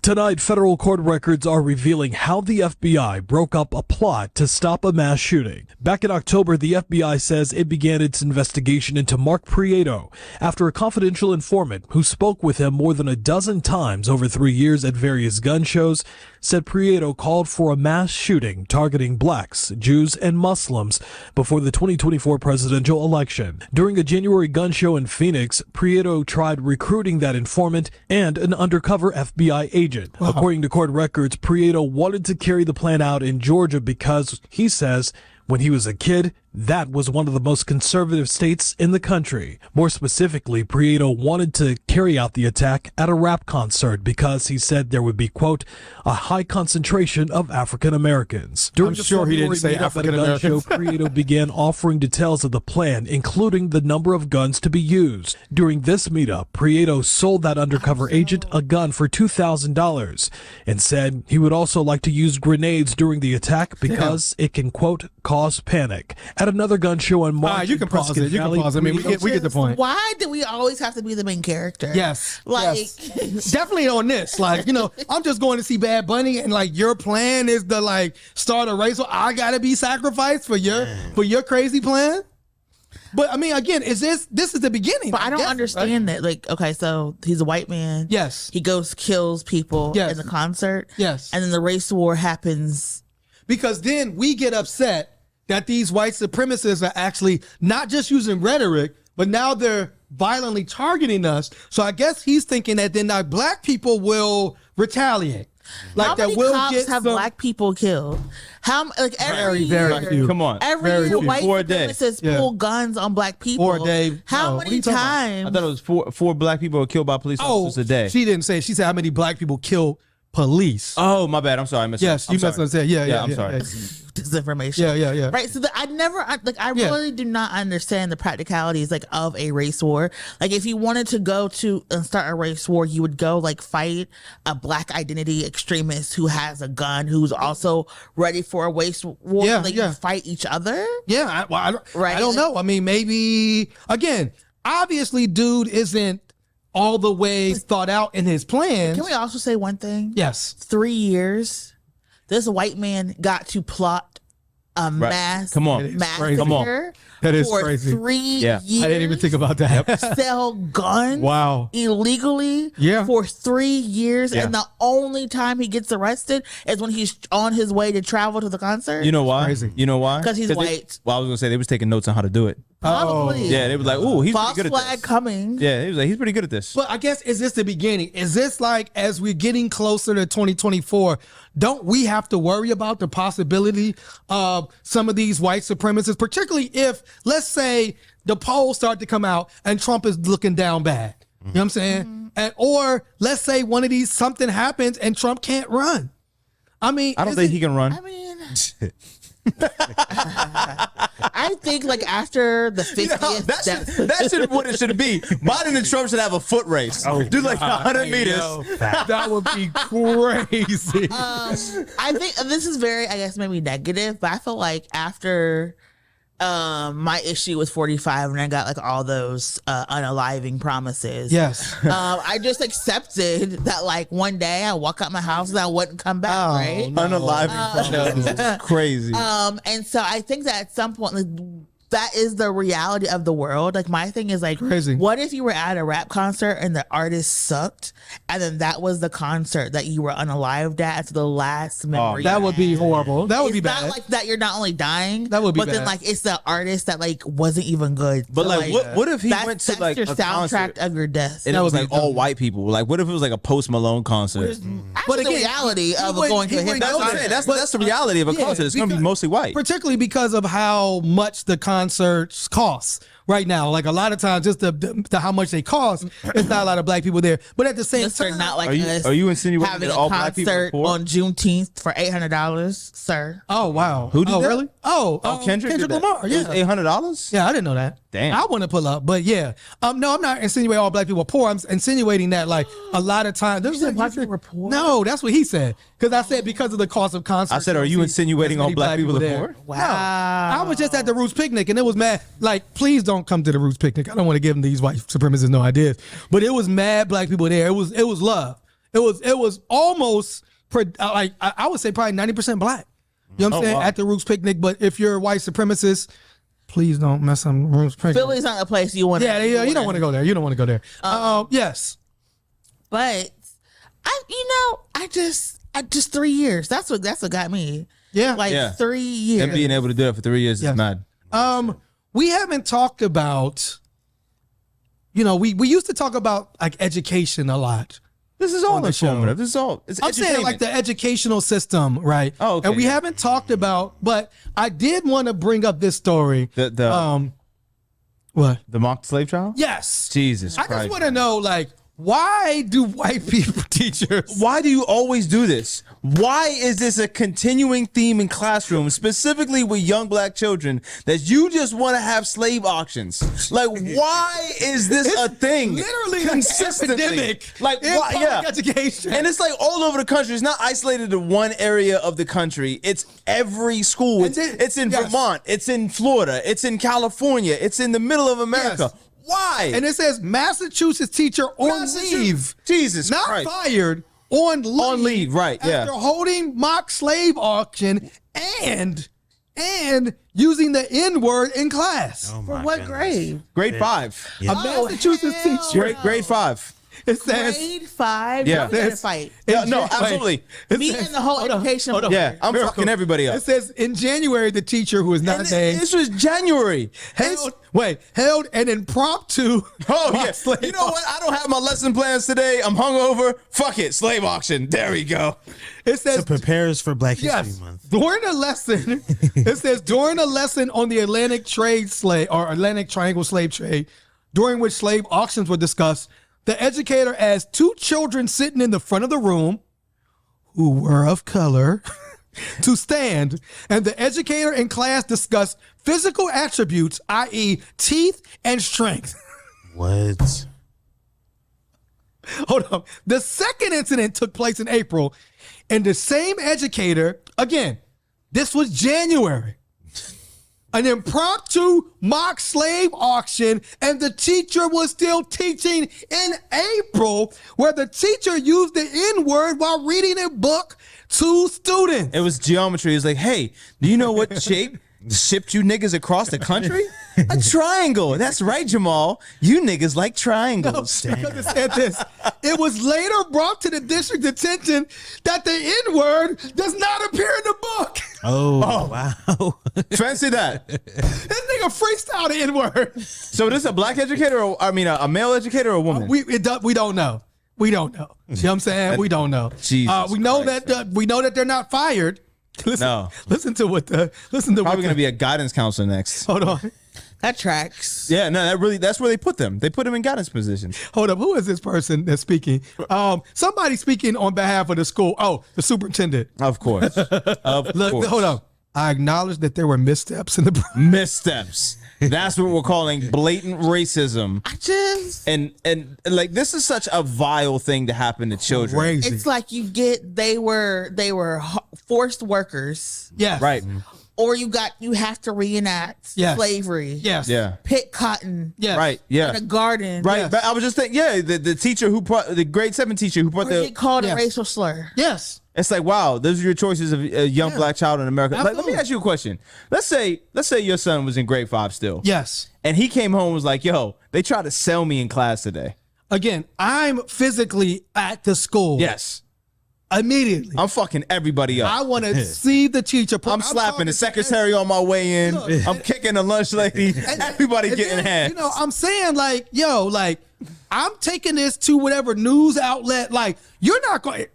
Tonight, federal court records are revealing how the FBI broke up a plot to stop a mass shooting. Back in October, the FBI says it began its investigation into Mark Prieto after a confidential informant who spoke with him more than a dozen times over 3 years at various gun shows said Prieto called for a mass shooting targeting blacks, Jews, and Muslims before the 2024 presidential election. During a January gun show in Phoenix, Prieto tried recruiting that informant and an undercover FBI agent. Wow. According to court records, Prieto wanted to carry the plan out in Georgia because, he says, when he was a kid, that was one of the most conservative states in the country. More specifically, Prieto wanted to carry out the attack at a rap concert because he said there would be, quote, a high concentration of African Americans. During the
sure he didn't say African Americans.
Prieto began offering details of the plan, including the number of guns to be used. During this meetup, Prieto sold that undercover agent a gun for $2,000 and said he would also like to use grenades during the attack because it can, quote, cause panic. At another gun show on March,
you can pause it. I mean, we get the point.
Why do we always have to be the main character?
Yes, definitely on this. Like, I'm just going to see Bad Bunny, and like your plan is to like start a race. So I gotta be sacrificed for your crazy plan. But I mean, again, this is the beginning?
But I don't understand that. Like, okay, so he's a white man.
Yes,
he goes kills people in the concert.
Yes,
and then the race war happens
because then we get upset that these white supremacists are actually not just using rhetoric, but now they're violently targeting us. So I guess he's thinking that then our black people will retaliate. Like
how many cops have black people killed? Every
very few.
Come on,
every year white supremacists pull guns on black people.
For a day.
How many times?
I thought it was four black people were killed by police officers a day.
She didn't say. She said how many black people killed police.
Oh, my bad. I'm sorry.
Yes, you misunderstood. Yeah.
I'm sorry.
Disinformation.
Yeah.
Right. So I really do not understand the practicalities of a race war. Like if you wanted to go to and start a race war, you would go fight a black identity extremist who has a gun, who's also ready for a race war. You fight each other.
Yeah. I don't know. I mean, maybe again, obviously, dude isn't all the way thought out in his plans.
Can we also say one thing?
Yes.
3 years, this white man got to plot a mass
Come on.
massacre
Come on.
That is
for
crazy.
3 years.
I didn't even think about that.
Sell guns illegally for 3 years, and the only time he gets arrested is when he's on his way to travel to the concert.
You know why?
Crazy.
You know why?
Because he's white.
I was gonna say they was taking notes on how to do it.
Probably.
Yeah, they was like, "Ooh, he's
false
pretty good at
flag
this."
coming.
Yeah, he was like, "He's pretty good at this."
But I guess, is this the beginning? Is this like, as we're getting closer to 2024, don't we have to worry about the possibility of some of these white supremacists, particularly if, let's say, the polls start to come out and Trump is looking down bad? You know what I'm saying? And, or let's say one of these, something happens and Trump can't run. I mean,
I don't think he can run.
I mean, I think like after the 50th,
that should what it should be. Biden and Trump should have a foot race. Do like 100 meters.
That would be crazy.
I think this is very, I guess, maybe negative, but I feel like after my issue with 45 and I got like all those unaliving promises.
Yes.
I just accepted that like one day I walk out my house and I wouldn't come back, right?
No. Unaliving promises is crazy.
And so I think that at some point, like, that is the reality of the world. Like my thing is like,
crazy.
What if you were at a rap concert and the artist sucked, and then that was the concert that you were unalived at the last memory?
That would be horrible. That would be bad.
Not like that. You're not only dying.
That would be
but
bad.
then like it's the artist that like wasn't even good.
But
So,
like, what if he went to like
your
a
soundtrack
concert
of your death?
and it was like all white people? Like, what if it was like a Post Malone concert?
But again, the reality of going to a hip
That's
hop
what I'm saying. That's the reality of a concert. It's going to be mostly white.
Particularly because of how much the concerts cost right now. Like a lot of times, just the how much they cost, it's not a lot of black people there. But at the same time,
not like
are you insinuating
having
that
a
all black people are
concert
poor?
on Juneteenth for $800, sir?
Oh wow,
Who did that?
Really?
Kendrick did that.
Lamar. Yeah,
$800.
Yeah, I didn't know that.
Damn.
I want to pull up, but yeah. No, I'm not insinuating all black people are poor. I'm insinuating that like a lot of times there's like
black people were poor.
No, that's what he said. Because I said because of the cost of concerts.
I said, are you insinuating all black people are
there.
poor?
Wow.
No, I was just at the Roots picnic and it was mad. Like, please don't come to the Roots picnic. I don't want to give them these white supremacists no ideas. But it was mad black people there. It was love. It was almost like I would say probably 90% black. You know what I'm saying?
Wow.
At the Roots picnic. But if you're a white supremacist, please don't mess up Roots picnic.
Philly's not a place you want.
Yeah, you don't want to go there. You don't want to go there. Yes,
but I just 3 years. That's what got me.
Yeah,
like 3 years.
And being able to do it for 3 years is mad.
We haven't talked about. We used to talk about like education a lot.
This is all informative. This is all.
I'm saying like the educational system, right?
Oh, okay.
And we haven't talked about, but I did want to bring up this story. What?
The mock slave trial?
Yes.
Jesus
I
Christ.
just want to know, like, why do white people teachers?
Why do you always do this? Why is this a continuing theme in classrooms, specifically with young black children, that you just want to have slave auctions? Like, why is this a thing?
Literally
consistently?
an epidemic.
Like,
in
why?
public education.
And it's like all over the country. It's not isolated to one area of the country. It's every school. It's in Vermont. It's in Florida. It's in California. It's in the middle of America.
Yes.
Why?
And it says Massachusetts teacher on leave.
Jesus
not
Christ.
fired, on leave.
On leave, right, yeah.
After holding mock slave auction and using the N-word in class.
For what grade?
Grade 5.
A Massachusetts teacher.
Grade 5.
It says
Grade 5.
Yeah.
You're gonna fight.
Yeah, no, absolutely.
Me and the whole education.
hold on.
Yeah, I'm
Miracle.
fucking everybody up.
It says in January, the teacher who is not named
This was January.
held an impromptu.
Oh,
mock
yeah.
slave
You know what? I don't have my lesson plans today. I'm hungover. Fuck it. Slave auction. There we go.
It says
to prepare us for Black History Month.
During a lesson, it says during a lesson on the Atlantic Triangle slave trade, during which slave auctions were discussed, the educator asked 2 children sitting in the front of the room, who were of color, to stand, and the educator in class discussed physical attributes, i.e. teeth and strength.
What?
Hold on. The second incident took place in April, and the same educator, again, this was January, an impromptu mock slave auction, and the teacher was still teaching in April, where the teacher used the N-word while reading a book 2 students.
It was geometry. It was like, hey, do you know what shape shipped you niggas across the country? A triangle. That's right, Jamal. You niggas like triangles.
No, because it said this. It was later brought to the district attention that the N-word does not appear in the book.
Oh, wow.
Fancy that.
This nigga freestyled the N-word.
So this is a black educator, or a male educator or a woman?
We don't know. We don't know. You know what I'm saying? We don't know.
Jesus
we know
Christ,
that they're not fired. Listen to
Probably gonna be a guidance counselor next.
Hold on.
That tracks.
Yeah, no, that's where they put them. They put them in guidance positions.
Hold up. Who is this person that's speaking? Somebody speaking on behalf of the school. Oh, the superintendent.
Of course.
Look, hold up. I acknowledge that there were missteps in the
missteps. That's what we're calling blatant racism. And like, this is such a vile thing to happen to children.
Crazy.
It's like they were forced workers.
Yes.
Right.
Or you have to reenact slavery.
Yes.
Yeah.
Pick cotton.
Yes.
Right. Yeah.
In a garden.
Right.
Yes.
But I was just thinking, the teacher the grade 7 teacher who brought
Or get called a racial slur.
Yes.
It's like, wow, those are your choices of a young black child in America. Like, let me ask you a question. Let's say your son was in grade 5 still.
Yes.
And he came home and was like, yo, they tried to sell me in class today.
Again, I'm physically at the school.
Yes.
Immediately.
I'm fucking everybody up.
I want to see the teacher.
I'm slapping the secretary on my way in. I'm kicking the lunch lady. Everybody getting hands.
You know, I'm saying like, yo, like, I'm taking this to whatever news outlet. Like, you're not going.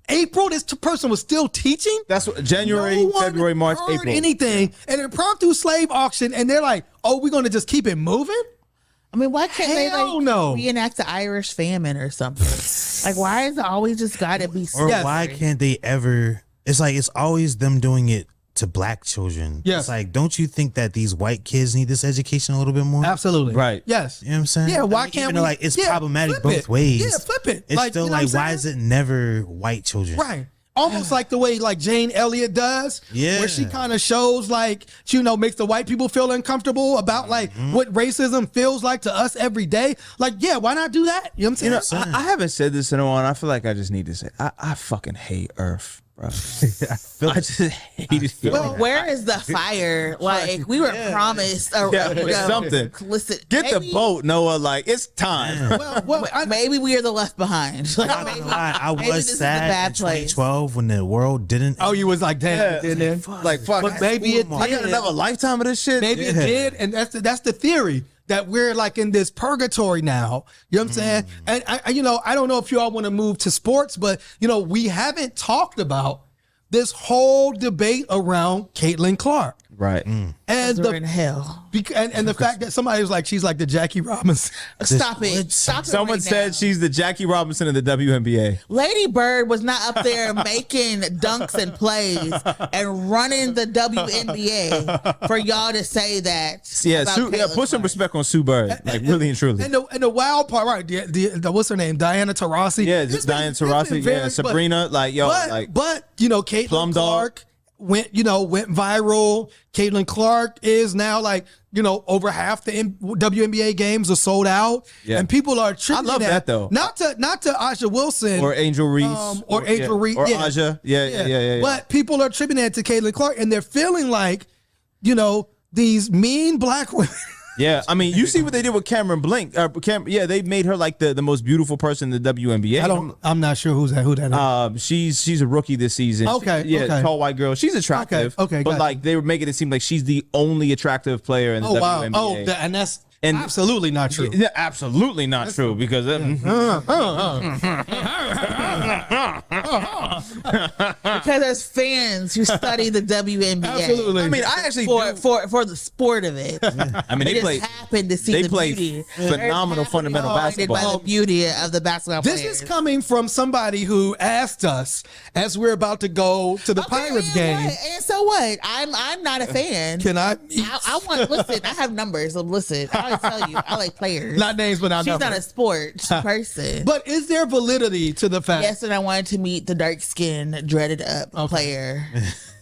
April, this person was still teaching.
That's what January, February, March, April.
Anything, an impromptu slave auction, and they're like, "Oh, we're going to just keep it moving."
I mean, why can't they
no.
reenact the Irish famine or something? Like, why is it always just got to be?
Or why can't they ever? It's like it's always them doing it to black children.
Yes.
It's like, don't you think that these white kids need this education a little bit more?
Absolutely.
Right.
Yes.
You know what I'm saying?
Yeah. Why
I mean,
can't
even
we?
Like, it's problematic both ways.
Yeah, flip it.
It's still
you know
like,
what I'm
why
saying?
is it never white children?
Right. Almost like the way like Jane Elliott does, where she kind of shows like, you know, makes the white people feel uncomfortable about like what racism feels like to us every day. Like, yeah, why not do that? You know what I'm saying?
I haven't said this in a while. I feel like I just need to say, I fucking hate Earth, bro. I just hate it.
Well, where is the fire? Like, we were promised
something.
Listen,
Get the boat, Noah. Like, it's time.
Maybe we are the left behind.
I
maybe
was
this
sad
is a bad
in
place.
2012 when the world didn't.
Oh, you was like, damn, it didn't.
Like, fuck.
But maybe it did.
I got another lifetime of this shit.
Maybe it did, and that's the theory that we're like in this purgatory now. You know what I'm saying? And I don't know if you all want to move to sports, but we haven't talked about this whole debate around Caitlin Clark.
Right.
And we're in hell.
And the fact that somebody was like, she's like the Jackie Robinson.
Stop it. Stop it.
Someone said she's the Jackie Robinson of the WNBA.
Lady Bird was not up there making dunks and plays and running the WNBA for y'all to say that.
Yeah, put some respect on Sue Bird. Like, really and truly.
And the wild part, right? The what's her name? Diana Taurasi.
Yeah, Diana Taurasi. Yeah, Sabrina. But
Caitlin Clark went viral. Caitlin Clark is now like, over half the WNBA games are sold out. Yeah. And people are tripping.
I love that though.
Not to Aja Wilson
or Angel Reese
or Angel Reese
or Aja. Yeah.
But people are tripping that to Caitlin Clark, and they're feeling like, these mean black women.
Yeah, I mean, you see what they did with Cameron Blink. They made her like the most beautiful person in the WNBA.
I'm not sure who that is.
She's a rookie this season.
Okay.
Tall white girl. She's attractive.
Okay.
But like they were making it seem like she's the only attractive player in the WNBA.
Oh, and that's absolutely not true.
Yeah, absolutely not true because
because there's fans who study the WNBA.
Absolutely.
I mean, I actually
for the sport of it.
I mean, they
happen to see the beauty.
Phenomenal fundamental basketball.
By the beauty of the basketball players.
This is coming from somebody who asked us as we're about to go to the Pirates game.
And so what? I'm not a fan.
Can I?
I want listen. I have numbers. So listen, I tell you, I like players.
Not names, but not numbers.
She's not a sports person.
But is there validity to the fact?
Yes, and I wanted to meet the dark-skinned, dreaded up player.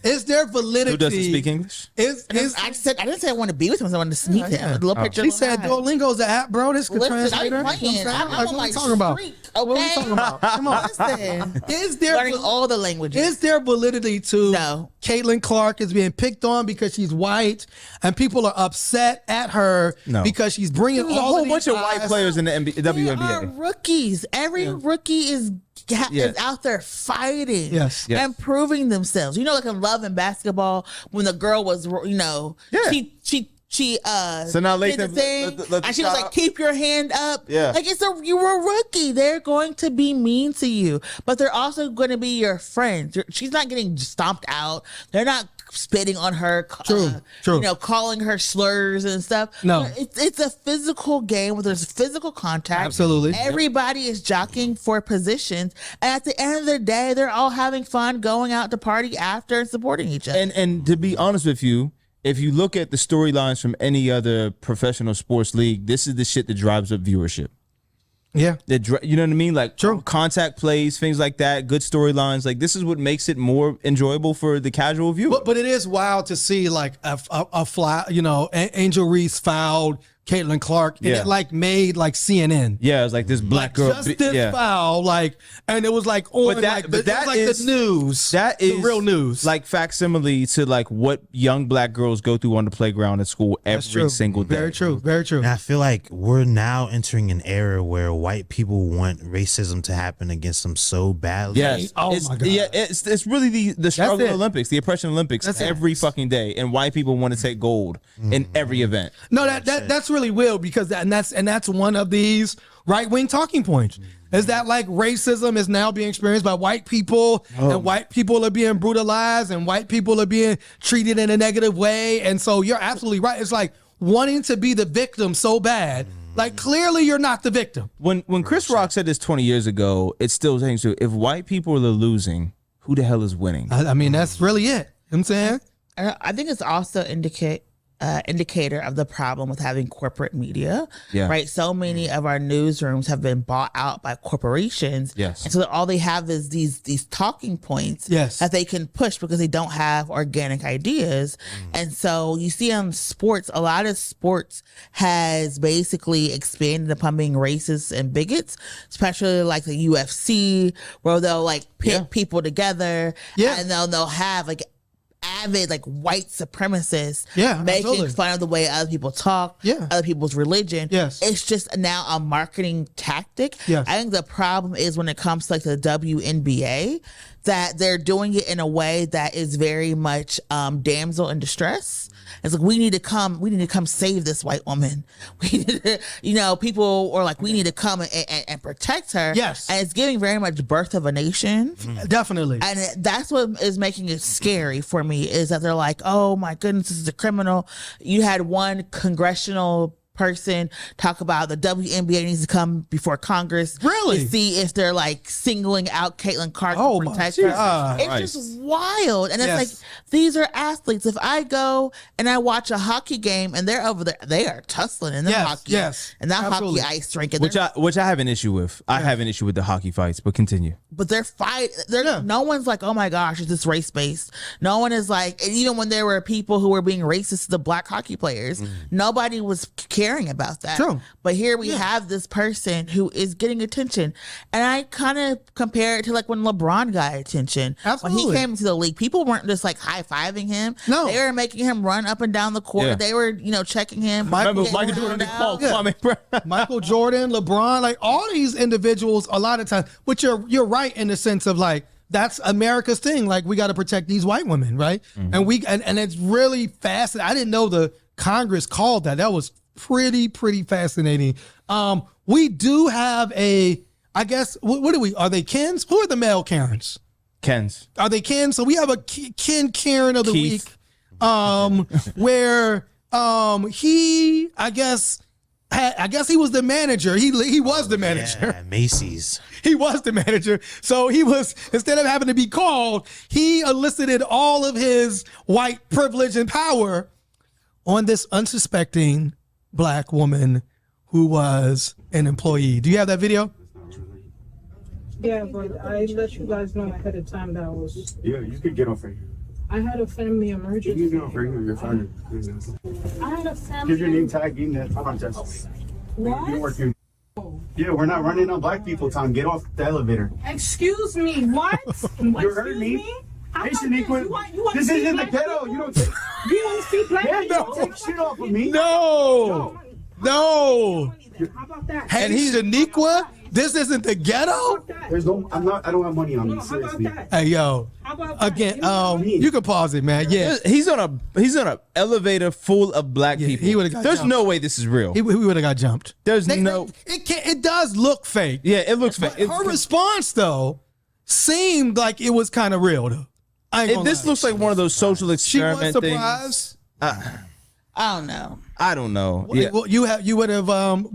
Is there validity?
Who doesn't speak English?
I didn't say I want to be with him. I wanted to meet him. A little picture.
He said Duolingo's the app, bro. This could translate her.
I'm
What
like,
we talking about?
okay?
What we talking about? Come on.
Listen,
Is there
learning all the languages.
Is there validity to
No.
Caitlin Clark is being picked on because she's white, and people are upset at her because she's bringing
There's a
all
whole
of
bunch
these
of white
guys.
players in the
They
WNBA.
are rookies. Every rookie is out there fighting and proving themselves. You know, like in Love and Basketball, when the girl was, she
So now
did the
Lathan,
thing,
let
and she was like, "Keep your hand up."
Yeah.
Like you were a rookie. They're going to be mean to you, but they're also going to be your friends. She's not getting stomped out. They're not spitting on her.
True.
You know, calling her slurs and stuff.
No.
It's a physical game where there's physical contact.
Absolutely.
Everybody is jockeying for positions, and at the end of the day, they're all having fun, going out to party after and supporting each other.
And to be honest with you, if you look at the storylines from any other professional sports league, this is the shit that drives up viewership.
Yeah.
You know what I mean? Like contact plays, things like that, good storylines. Like this is what makes it more enjoyable for the casual viewer.
But it is wild to see like a fly, Angel Reese fouled Caitlin Clark, and it like made like CNN.
Yeah, it was like this black girl.
Just this foul, and it was like on the news.
That is
the real news.
Like facsimile to like what young black girls go through on the playground at school every single day.
Very true. Very true.
And I feel like we're now entering an era where white people want racism to happen against them so badly.
Yes.
Oh my God.
Yeah, it's really the struggle Olympics, the oppression Olympics every fucking day, and white people want to take gold in every event.
No, that's really real because that's one of these right-wing talking points. Is that like racism is now being experienced by white people, and white people are being brutalized, and white people are being treated in a negative way. And so you're absolutely right. It's like wanting to be the victim so bad. Like clearly you're not the victim.
When Chris Rock said this 20 years ago, it still hangs true. If white people are losing, who the hell is winning?
I mean, that's really it. You know what I'm saying?
I think it's also indicator of the problem with having corporate media, right? So many of our newsrooms have been bought out by corporations, and so all they have is these talking points that they can push because they don't have organic ideas. And so you see on sports, a lot of sports has basically expanded upon being racist and bigots, especially like the UFC, where they'll like pit people together, and they'll have like avid like white supremacists making fun of the way other people talk, other people's religion. It's just now a marketing tactic. I think the problem is when it comes to like the WNBA, that they're doing it in a way that is very much damsel in distress. It's like we need to come save this white woman. We need to, people are like, we need to come and protect her.
Yes.
And it's giving very much Birth of a Nation.
Definitely.
And that's what is making it scary for me, is that they're like, oh my goodness, this is a criminal. You had one congressional person talk about the WNBA needs to come before Congress to see if they're like singling out Caitlin Clark to protect her. It's just wild. And it's like, these are athletes. If I go and I watch a hockey game and they're over there, they are tussling in the hockey. And that hockey ice rink.
Which I have an issue with. I have an issue with the hockey fights, but continue.
But they're no one's like, oh my gosh, is this race based? No one is like, even when there were people who were being racist to the black hockey players, nobody was caring about that.
True.
But here we have this person who is getting attention. And I kind of compare it to like when LeBron got attention.
Absolutely.
When he came into the league, people weren't just like high-fiving him.
No.
They were making him run up and down the court. They were, checking him.
Michael Jordan,
Michael Jordan, LeBron, like all these individuals, a lot of times, which you're right in the sense of like, that's America's thing. Like we got to protect these white women, right? And it's really fascinating. I didn't know the Congress called that. That was pretty fascinating. We do have I guess, what are we? Are they Kens? Who are the male Karens?
Kens.
Are they Kens? So we have a Ken Karen of the
Keith.
week, where he, I guess he was the manager. He was the manager.
Yeah, Macy's.
He was the manager. So he was, instead of having to be called, he elicited all of his white privilege and power on this unsuspecting black woman who was an employee. Do you have that video?
Yeah, but I let you guys know ahead of time that was.
Yeah, you could get off right here.
I had a family emergency.
You're fine.
I had a family.
Give your name tag in that contest.
What?
Yeah, we're not running on black people, Tom. Get off the elevator.
Excuse me, what?
You heard me? Hey, Shaniqua, this isn't the ghetto. You don't take...
You want to see black people?
Don't take shit off of me.
No.
How about that?
Hey, Shaniqua, this isn't the ghetto?
There's no, I don't have money on me, seriously.
Hey, yo. Again, you can pause it, man. Yeah.
He's on a elevator full of black people.
he would've got
There's
jumped.
no way this is real.
He would have got jumped. It does look fake.
Yeah, it looks fake.
Her response, though, seemed like it was kind of real, though.
This looks like one of those social experiment
she was
things.
surprised.
I don't know.
I don't know.
Well, you would have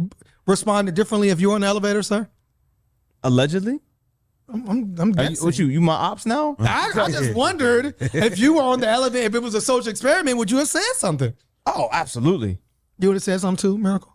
responded differently if you were in the elevator, sir?
Allegedly?
I'm guessing.
You my ops now?
I just wondered if you were on the elevator, if it was a social experiment, would you have said something?
Oh, absolutely.
You would have said something too, Miracle?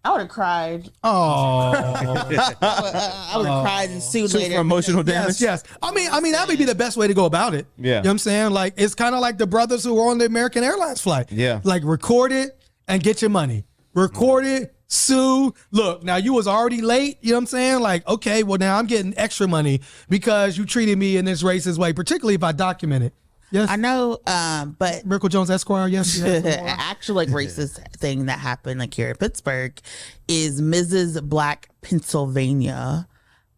I would have cried.
Oh.
I would have cried and sued later.
For emotional damage?
Yes. I mean, that would be the best way to go about it.
Yeah.
You know what I'm saying? Like, it's kind of like the brothers who were on the American Airlines flight.
Yeah.
Like, record it and get your money. Record it, sue. Look, now you was already late. You know what I'm saying? Like, okay, well, now I'm getting extra money because you treated me in this racist way, particularly if I document it. Yes.
I know, but
Miracle Jones Esquire, yes.
actual like racist thing that happened like here in Pittsburgh is Mrs. Black Pennsylvania.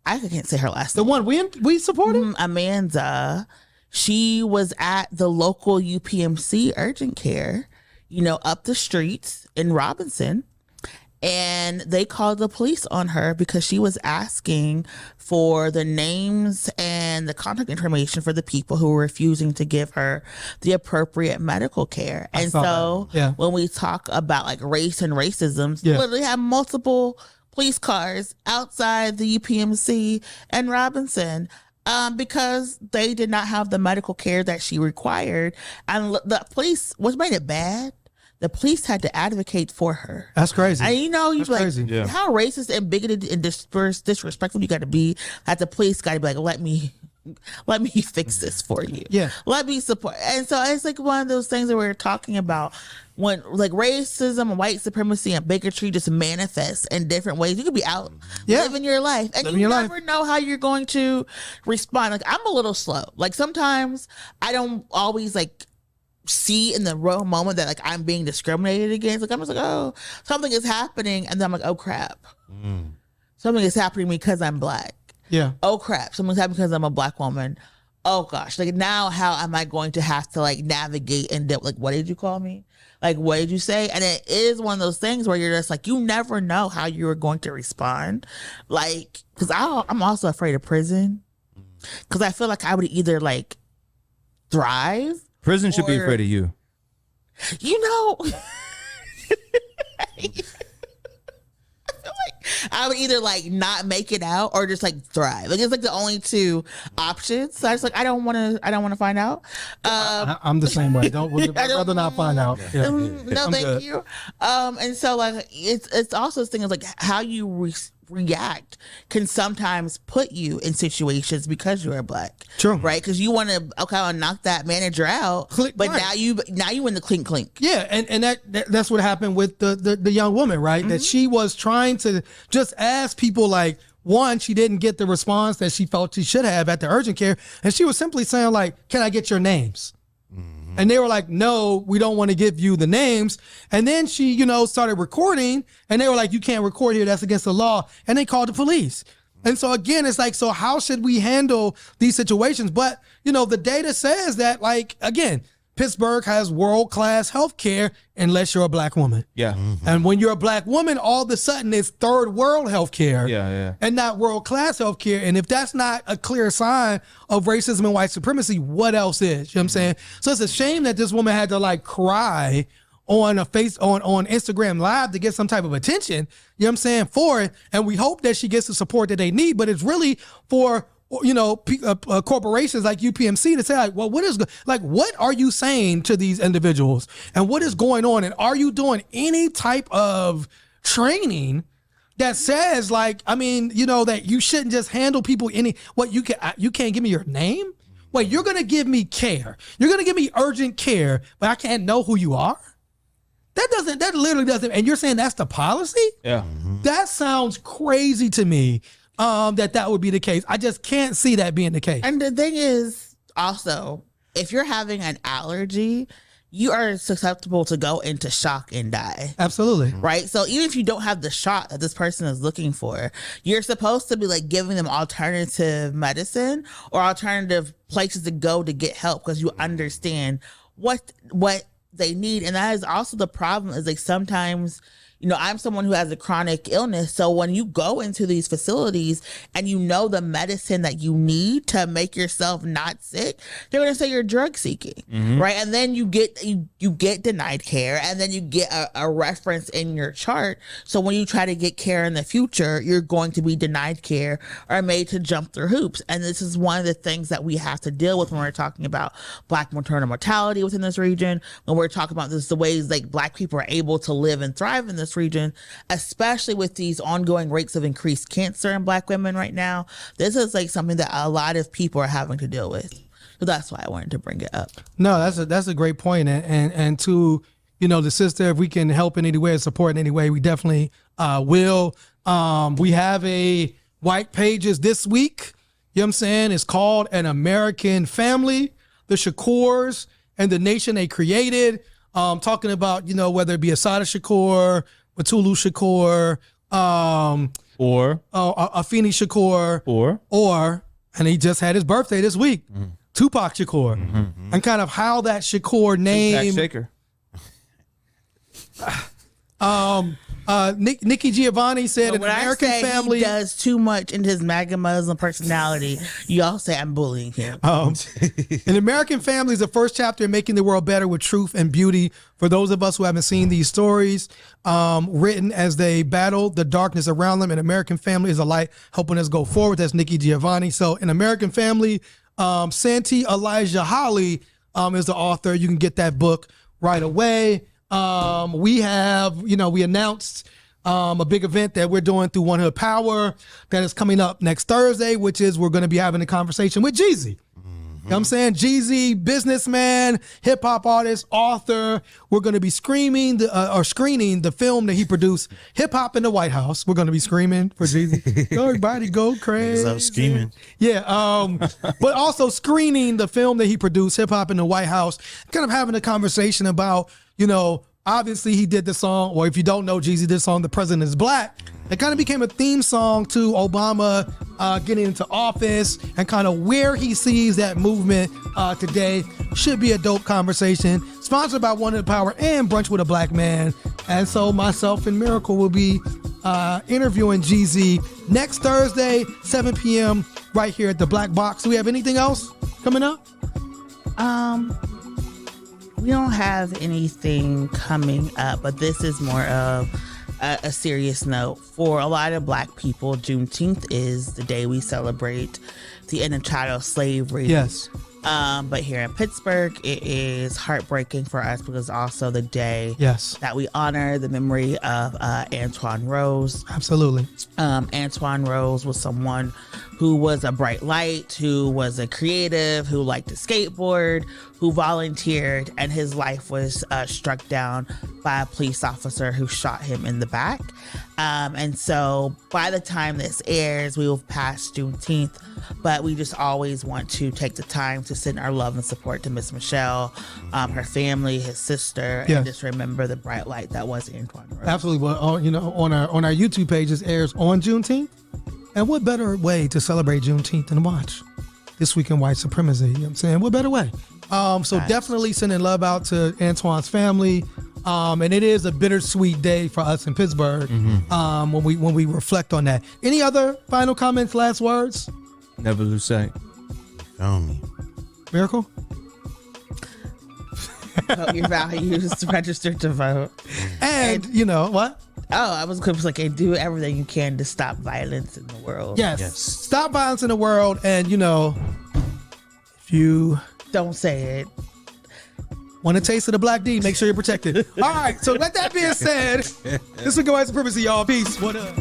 I can't say her last name.
The one we supported?
Amanda. She was at the local UPMC urgent care, up the streets in Robinson. And they called the police on her because she was asking for the names and the contact information for the people who were refusing to give her the appropriate medical care. And so when we talk about like race and racism, literally have multiple police cars outside the UPMC and Robinson because they did not have the medical care that she required. And the police, what made it bad, the police had to advocate for her.
That's crazy.
And you'd be like,
crazy. Yeah.
How racist and bigoted and disrespectful you got to be that the police got to be like, let me fix this for you.
Yeah.
Let me support. And so it's like one of those things that we're talking about when like racism and white supremacy and bigotry just manifests in different ways. You could be out living your life and you never know how you're going to respond. Like I'm a little slow. Like sometimes I don't always like see in the real moment that like I'm being discriminated against. Like I'm just like, oh, something is happening, and then I'm like, oh crap, something is happening because I'm black.
Yeah.
Oh crap, something's happening because I'm a black woman. Oh gosh, like now how am I going to have to like navigate and like what did you call me? Like what did you say? And it is one of those things where you're just like you never know how you are going to respond. Like because I'm also afraid of prison because I feel like I would either like thrive.
Prison should be afraid of you.
I feel like I would either like not make it out or just like thrive. Like it's like the only two options. So I was like, I don't want to find out.
I'm the same way. I'd rather not find out. Yeah.
No, thank you. And so like it's also this thing of like how you react can sometimes put you in situations because you're black.
True.
Right? Because you want to I'll knock that manager out, but now you in the clink clink.
Yeah, and that's what happened with the young woman, right? Mm-hmm. That she was trying to just ask people like, one, she didn't get the response that she felt she should have at the urgent care, and she was simply saying like, can I get your names? And they were like, no, we don't want to give you the names. And then she, started recording and they were like, you can't record here. That's against the law. And they called the police. And so again, it's like, so how should we handle these situations? But, the data says that like, again, Pittsburgh has world-class healthcare unless you're a black woman.
Yeah.
Mm-hmm. And when you're a black woman, all of a sudden it's third world healthcare.
Yeah.
And not world-class healthcare. And if that's not a clear sign of racism and white supremacy, what else is? You know what I'm saying? So it's a shame that this woman had to like cry on on Instagram Live to get some type of attention, you know what I'm saying, for it. And we hope that she gets the support that they need, but it's really for corporations like UPMC to say like, well, what are you saying to these individuals and what is going on? And are you doing any type of training that says like, that you shouldn't just handle people you can't give me your name? wait, you're going to give me care. You're going to give me urgent care, but I can't know who you are? That literally doesn't, and you're saying that's the policy?
Yeah.
That sounds crazy to me, that would be the case. I just can't see that being the case.
And the thing is, also, if you're having an allergy, you are susceptible to go into shock and die.
Absolutely.
Right? So even if you don't have the shot that this person is looking for, you're supposed to be like giving them alternative medicine or alternative places to go to get help because you understand what they need. And that is also the problem is like sometimes, you know, I'm someone who has a chronic illness. So when you go into these facilities and you know the medicine that you need to make yourself not sick, they're going to say you're drug seeking, right? And then you get denied care, and then you get a reference in your chart. So when you try to get care in the future, you're going to be denied care or made to jump through hoops. And this is one of the things that we have to deal with when we're talking about Black maternal mortality within this region, when we're talking about the ways like Black people are able to live and thrive in this region, especially with these ongoing rates of increased cancer in Black women right now. This is like something that a lot of people are having to deal with. So that's why I wanted to bring it up.
No, that's a great point. And to, you know, the sister, if we can help in any way or support in any way, we definitely will. We have a white pages this week. You know what I'm saying? It's called An American Family, the Shakurs and the Nation They Created. Talking about, you know, whether it be Assata Shakur, Matulu Shakur,
or
Afeni Shakur, or, and he just had his birthday this week, Tupac Shakur, and kind of how that Shakur name.
Shaker.
Nikki Giovanni said an
when
American
I say
family
he does too much in his MAGA Muslim personality, y'all say I'm bullying him.
An American Family is the first chapter in making the world better with truth and beauty. For those of us who haven't seen these stories, written as they battle the darkness around them, An American Family is a light helping us go forward. That's Nikki Giovanni. So An American Family, Santi Elijah Holly is the author. You can get that book right away. We have, you know, we announced a big event that we're doing through One Hood Power that is coming up next Thursday, which is we're going to be having a conversation with Jeezy. You know what I'm saying? Jeezy, businessman, hip hop artist, author. We're going to be screening the film that he produced, Hip Hop in the White House. We're going to be screaming for Jeezy. Everybody go crazy.
Up screaming.
Yeah. But also screening the film that he produced, Hip Hop in the White House, kind of having a conversation about, you know, obviously he did the song, or if you don't know, Jeezy did the song, The President is Black. It kind of became a theme song to Obama getting into office and kind of where he sees that movement today. Should be a dope conversation. Sponsored by One Hood Power and Brunch with a Black Man. And so myself and Miracle will be interviewing Jeezy next Thursday, 7 p.m. right here at the Black Box. Do we have anything else coming up?
We don't have anything coming up, but this is more of a serious note. For a lot of Black people, Juneteenth is the day we celebrate the end of chattel slavery.
Yes.
But here in Pittsburgh, it is heartbreaking for us because it's also the day that we honor the memory of Antoine Rose.
Absolutely.
Antoine Rose was someone who was a bright light, who was a creative, who liked to skateboard, who volunteered, and his life was struck down by a police officer who shot him in the back. And so by the time this airs, we will pass Juneteenth, but we just always want to take the time to send our love and support to Miss Michelle, her family, his sister, and just remember the bright light that was Antoine Rose.
Absolutely. Well, you know, on our YouTube page, it airs on Juneteenth. And what better way to celebrate Juneteenth than to watch This Week in White Supremacy? You know what I'm saying? What better way? So definitely sending love out to Antoine's family. And it is a bittersweet day for us in Pittsburgh when we reflect on that. Any other final comments, last words?
Never lose sight.
Show me.
Miracle?
Vote your values, register to vote.
And you know what?
Oh, I was like, and do everything you can to stop violence in the world.
Yes. Stop violence in the world. And, you know, if you
don't say it,
want a taste of the Black D, make sure you're protected. All right. So, let that being said, this is White Supremacy, y'all. Peace. What up?